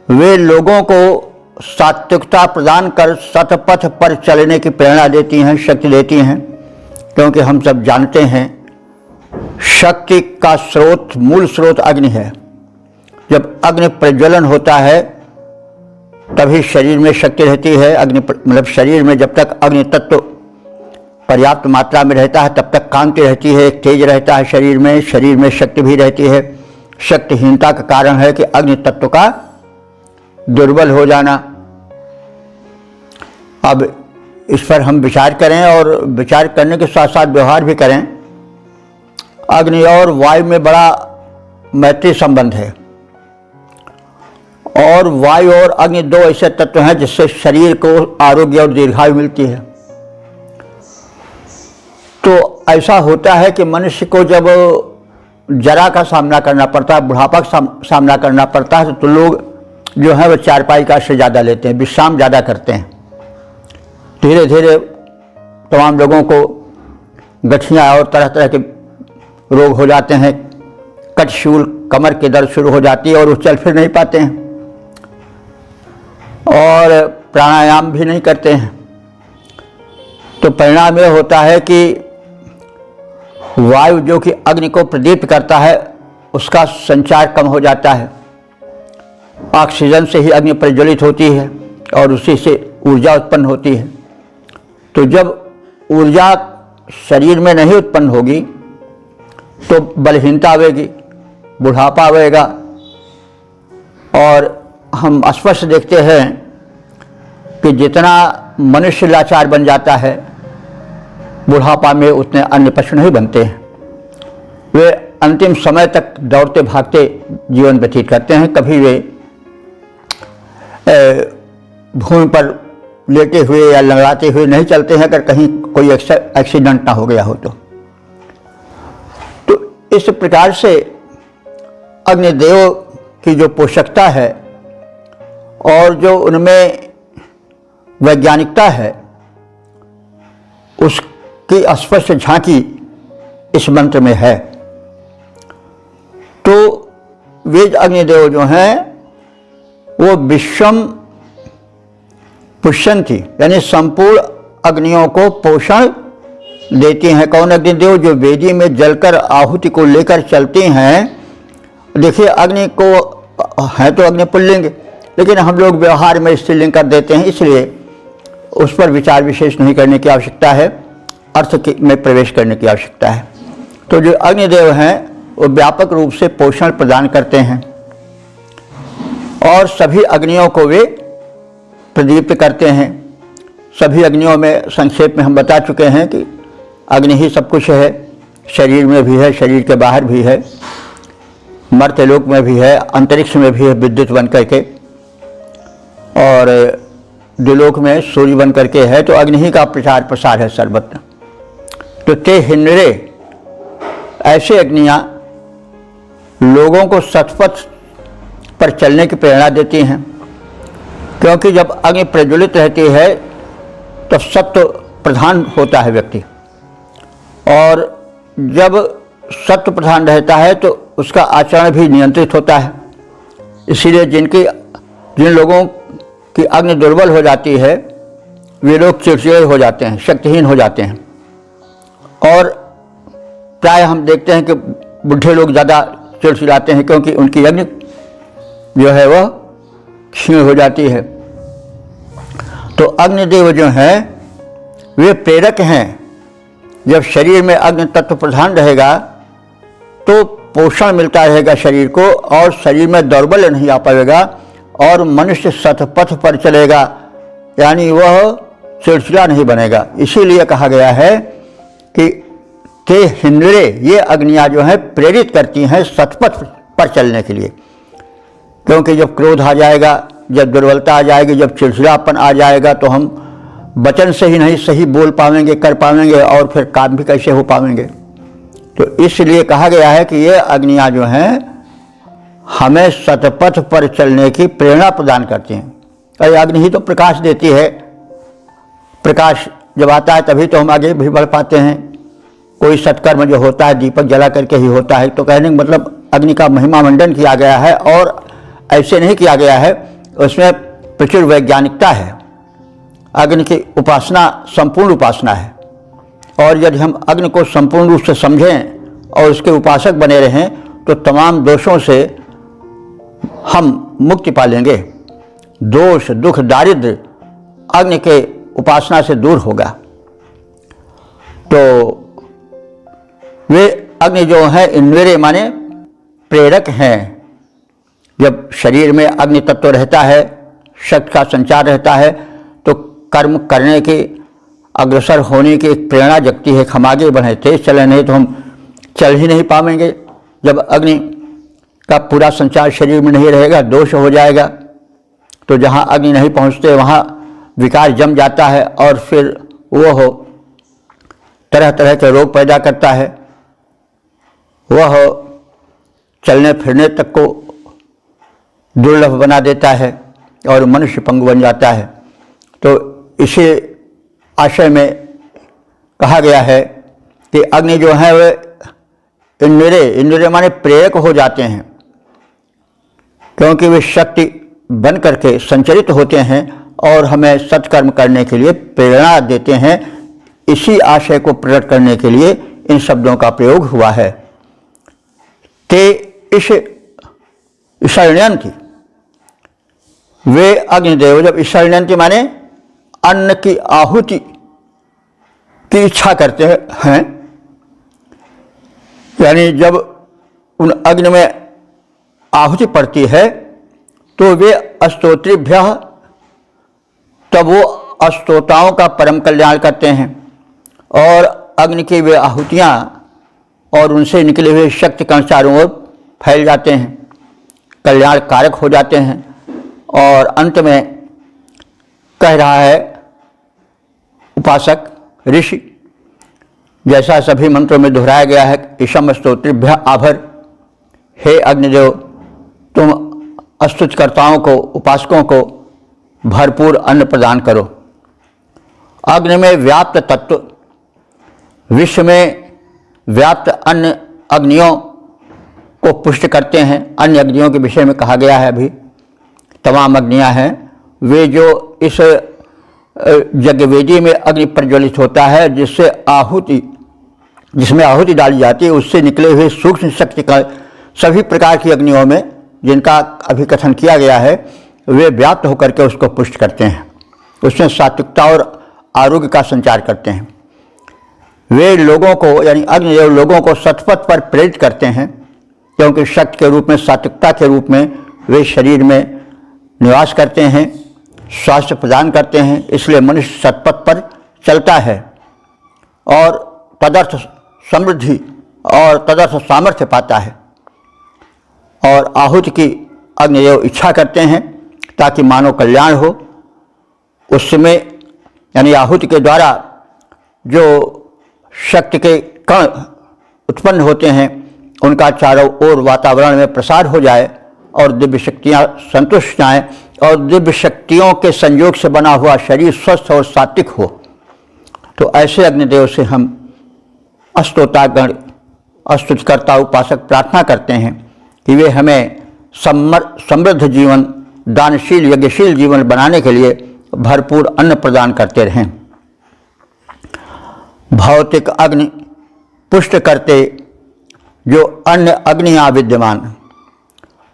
वे लोगों को सात्विकता प्रदान कर सतपथ पर चलने की प्रेरणा देती हैं, शक्ति देती हैं। क्योंकि हम सब जानते हैं शक्ति का स्रोत, मूल स्रोत अग्नि है। जब अग्नि प्रज्वलन होता है तभी शरीर में शक्ति रहती है। अग्नि मतलब शरीर में जब तक अग्नि तत्व पर्याप्त मात्रा में रहता है तब तक कांति रहती है, एक तेज रहता है शरीर में शक्ति भी रहती है। शक्तिहीनता का कारण है कि अग्नि तत्व का दुर्बल हो जाना। अब इस पर हम विचार करें और विचार करने के साथ साथ व्यवहार भी करें। अग्नि और वायु में बड़ा मैत्री संबंध है और वायु और अग्नि दो ऐसे तत्व हैं जिससे शरीर को आरोग्य और दीर्घायु मिलती है। तो ऐसा होता है कि मनुष्य को जब जरा का सामना करना पड़ता है, बुढ़ापा का सामना करना पड़ता है, तो लोग जो है वो चारपाई का आश्रय ज़्यादा लेते हैं, विश्राम ज़्यादा करते हैं। धीरे धीरे तमाम लोगों को गठिया और तरह तरह के रोग हो जाते हैं, कटशूल, कमर के दर्द शुरू हो जाती है और वो चल फिर नहीं पाते हैं और प्राणायाम भी नहीं करते हैं। तो परिणाम यह होता है कि वायु जो कि अग्नि को प्रदीप्त करता है उसका संचार कम हो जाता है। ऑक्सीजन से ही अग्नि प्रज्वलित होती है और उसी से ऊर्जा उत्पन्न होती है। तो जब ऊर्जा शरीर में नहीं उत्पन्न होगी तो बलहीनता आवेगी, बुढ़ापा आवेगा। और हम स्पष्ट देखते हैं कि जितना मनुष्य लाचार बन जाता है बुढ़ापा में, उतने अन्य पशु नहीं बनते हैं। वे अंतिम समय तक दौड़ते भागते जीवन व्यतीत करते हैं। कभी वे भूमि पर लेटे हुए या लंगड़ाते हुए नहीं चलते हैं, अगर कहीं कोई एक्सीडेंट ना हो गया हो तो इस प्रकार से अग्निदेव की जो पोषकता है और जो उनमें वैज्ञानिकता है, उसकी स्पष्ट झांकी इस मंत्र में है। तो वेद अग्निदेव जो हैं वो विश्वम पुष्यंती, यानी संपूर्ण अग्नियों को पोषण देती हैं। कौन अग्निदेव? जो वेदी में जलकर आहुति को लेकर चलती हैं। देखिए, अग्नि को है तो अग्नि पुल्लिंग, लेकिन हम लोग व्यवहार में स्त्रीलिंग कर देते हैं, इसलिए उस पर विचार विशेष नहीं करने की आवश्यकता है, अर्थ में प्रवेश करने की आवश्यकता है। तो जो अग्निदेव हैं वो व्यापक रूप से पोषण प्रदान करते हैं और सभी अग्नियों को वे प्रदीप्त करते हैं। सभी अग्नियों में संक्षेप में हम बता चुके हैं कि अग्नि ही सब कुछ है। शरीर में भी है, शरीर के बाहर भी है, मर्त्यलोक में भी है, अंतरिक्ष में भी है विद्युत बन करके, और द्विलोक में सूर्य बन करके है। तो अग्नि ही का प्रचार प्रसार है सर्वत्र। तो ते हिन्नरे, ऐसे अग्नियाँ लोगों को सतपथ पर चलने की प्रेरणा देती हैं, क्योंकि जब अग्नि प्रज्वलित रहती है तो सत्व प्रधान होता है व्यक्ति, और जब सत्व प्रधान रहता है तो उसका आचरण भी नियंत्रित होता है। इसीलिए जिन लोगों की अग्नि दुर्बल हो जाती है वे लोग चिड़चिड़े हो जाते हैं, शक्तिहीन हो जाते हैं, और प्राय हम देखते हैं कि बूढ़े लोग ज़्यादा चिड़चिड़ाते हैं, क्योंकि उनकी अग्नि जो है वह क्षीण हो जाती है। तो अग्निदेव जो हैं वे प्रेरक हैं। जब शरीर में अग्नि तत्व प्रधान रहेगा तो पोषण मिलता रहेगा शरीर को, और शरीर में दौर्बल्य नहीं आ पाएगा, और मनुष्य सतपथ पर चलेगा, यानी वह चिड़चिड़ा नहीं बनेगा। इसीलिए कहा गया है कि ते हिन्नरे, ये अग्नियाँ जो हैं प्रेरित करती हैं सतपथ पर चलने के लिए। क्योंकि जब क्रोध आ जाएगा, जब दुर्बलता आ जाएगी, जब चिड़चिड़ापन आ जाएगा, तो हम वचन से ही नहीं सही बोल पाएंगे, कर पाएंगे, और फिर काम भी कैसे हो पाएंगे। तो इसलिए कहा गया है कि ये अग्नियाँ जो हैं हमें सतपथ पर चलने की प्रेरणा प्रदान करती हैं। और अग्नि ही तो प्रकाश देती है। प्रकाश जब आता है तभी तो हम आगे भी बढ़ पाते हैं। कोई सत्कर्म जो होता है दीपक जला करके ही होता है। तो कहने का मतलब अग्नि का महिमा मंडन किया गया है, और ऐसे नहीं किया गया है, उसमें प्रचुर वैज्ञानिकता है। अग्नि की उपासना संपूर्ण उपासना है, और यदि हम अग्नि को संपूर्ण रूप से समझें और उसके उपासक बने रहें तो तमाम दोषों से हम मुक्ति पा लेंगे। दोष, दुख, दारिद्र्य अग्नि के उपासना से दूर होगा। तो वे अग्नि जो है इन्वेरे माने प्रेरक हैं। जब शरीर में अग्नि तत्व रहता है, शक्ति का संचार रहता है, तो कर्म करने के, अग्रसर होने की एक प्रेरणा जगती है। हम आगे बढ़े, तेज चले, नहीं तो हम चल ही नहीं पाएंगे। जब अग्नि का पूरा संचार शरीर में नहीं रहेगा, दोष हो जाएगा। तो जहाँ अग्नि नहीं पहुँचते वहाँ विकार जम जाता है, और फिर वह तरह तरह के रोग पैदा करता है। वह चलने फिरने तक को दुर्लभ बना देता है, और मनुष्य पंगु बन जाता है। तो इसी आशय में कहा गया है कि अग्नि जो है वे इंद्रिय माने प्रेरक हो जाते हैं, क्योंकि वे शक्ति बन करके संचरित होते हैं और हमें सत्कर्म करने के लिए प्रेरणा देते हैं। इसी आशय को प्रकट करने के लिए इन शब्दों का प्रयोग हुआ है। ते ईशण्यन्ति, वे अग्निदेव जब ईशण्यन्ति माने अन्न की आहुति की इच्छा करते हैं, यानी जब उन अग्नि में आहुति पड़ती है तो वे स्तोत्रिभ्य, तब वो स्तोताओं का परम कल्याण करते हैं। और अग्नि की वे आहुतियाँ और उनसे निकले हुए शक्ति कण चारों ओर फैल जाते हैं, कल्याण कारक हो जाते हैं। और अंत में कह रहा है उपासक ऋषि, जैसा सभी मंत्रों में दोहराया गया है, ईशम स्तोत्रिभ्य आभर, हे अग्निदेव तुम स्तुतिकर्ताओं को, उपासकों को भरपूर अन्न प्रदान करो। अग्नि में व्याप्त तत्व, विश्व में व्याप्त अन्य अग्नियों को पुष्ट करते हैं। अन्य अग्नियों के विषय में कहा गया है, अभी तमाम अग्नियां हैं, वे जो इस यज्ञवेदी में अग्नि प्रज्वलित होता है, जिसमें आहुति डाली जाती है, उससे निकले हुए सूक्ष्म शक्ति का सभी प्रकार की अग्नियों में जिनका अभी कथन किया गया है, वे व्याप्त होकर के उसको पुष्ट करते हैं, उसमें सात्विकता और आरोग्य का संचार करते हैं। वे लोगों को, यानी अग्निदेव लोगों को सतपथ पर प्रेरित करते हैं, क्योंकि शक्ति के रूप में, सात्विकता के रूप में वे शरीर में निवास करते हैं, स्वास्थ्य प्रदान करते हैं। इसलिए मनुष्य सतपथ पर चलता है और तदर्थ समृद्धि और तदर्थ सामर्थ्य पाता है। और आहुति की अग्निदेव इच्छा करते हैं ताकि मानव कल्याण हो। उसमें यानी आहुति के द्वारा जो शक्ति के कण उत्पन्न होते हैं, उनका चारों ओर वातावरण में प्रसार हो जाए और दिव्य शक्तियाँ संतुष्ट जाएँ और दिव्य शक्तियों के संयोग से बना हुआ शरीर स्वस्थ और सात्विक हो। तो ऐसे अग्निदेव से हम स्तोतागण, स्तुतिकर्ता, उपासक प्रार्थना करते हैं कि वे हमें समृद्ध जीवन, दानशील, यज्ञशील जीवन बनाने के लिए भरपूर अन्न प्रदान करते रहें। भौतिक अग्नि पुष्ट करते जो अन्य अग्नियाँ विद्यमान,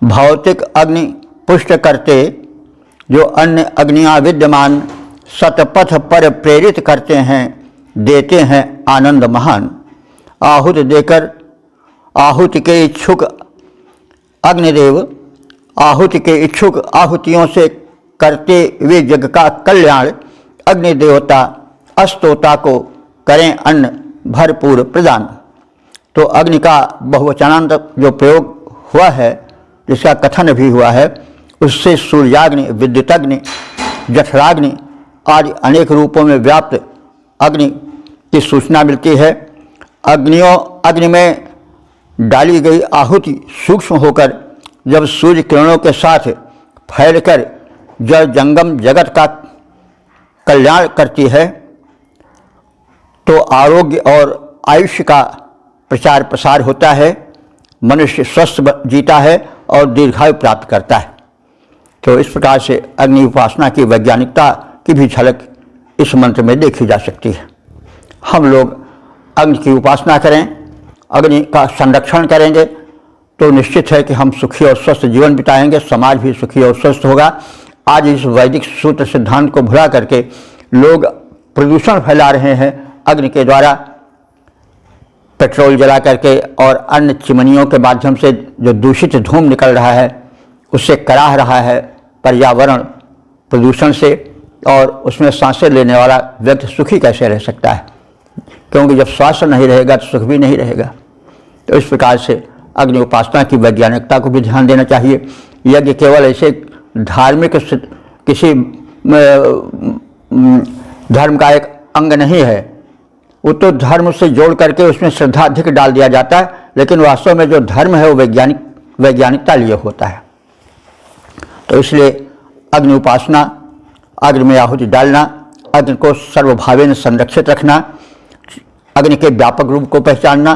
भौतिक अग्नि पुष्ट करते जो अन्य अग्नियाँ विद्यमान, सतपथ पर प्रेरित करते हैं, देते हैं आनंद महान। आहुति देकर आहुति के इच्छुक अग्निदेव, आहुति के इच्छुक आहुतियों से करते वे जग का कल्याण, अग्निदेवता अस्तोता को करें अन्न भरपूर प्रदान। तो अग्नि का बहुवचनांत जो प्रयोग हुआ है, जिसका कथन भी हुआ है, उससे सूर्याग्नि, विद्युतग्नि, जठराग्नि आदि अनेक रूपों में व्याप्त अग्नि की सूचना मिलती है। अग्नि में डाली गई आहुति सूक्ष्म होकर जब सूर्य किरणों के साथ फैलकर जल जंगम जगत का कल्याण करती है, तो आरोग्य और आयुष्य का प्रचार प्रसार होता है, मनुष्य स्वस्थ जीता है और दीर्घायु प्राप्त करता है। तो इस प्रकार से अग्नि उपासना की वैज्ञानिकता की भी झलक इस मंत्र में देखी जा सकती है। हम लोग अग्नि की उपासना करें, अग्नि का संरक्षण करेंगे तो निश्चित है कि हम सुखी और स्वस्थ जीवन बिताएंगे, समाज भी सुखी और स्वस्थ होगा। आज इस वैदिक सूत्र सिद्धांत को भुला करके लोग प्रदूषण फैला रहे हैं अग्नि के द्वारा, पेट्रोल जला करके और अन्य चिमनियों के माध्यम से जो दूषित धूम निकल रहा है, उससे कराह रहा है पर्यावरण प्रदूषण से, और उसमें सांसें लेने वाला व्यक्ति सुखी कैसे रह सकता है, क्योंकि जब स्वास्थ्य नहीं रहेगा तो सुख भी नहीं रहेगा। तो इस प्रकार से अग्नि उपासना की वैज्ञानिकता को भी ध्यान देना चाहिए। यज्ञ केवल ऐसे धार्मिक किसी धर्म का एक अंग नहीं है, वो तो धर्म से जोड़ करके उसमें श्रद्धा अधिक डाल दिया जाता है, लेकिन वास्तव में जो धर्म है वो वैज्ञानिकता लिए होता है। तो इसलिए अग्नि उपासना, अग्नि में आहुति डालना, अग्नि को सर्वभावेन संरक्षित रखना, अग्नि के व्यापक रूप को पहचानना,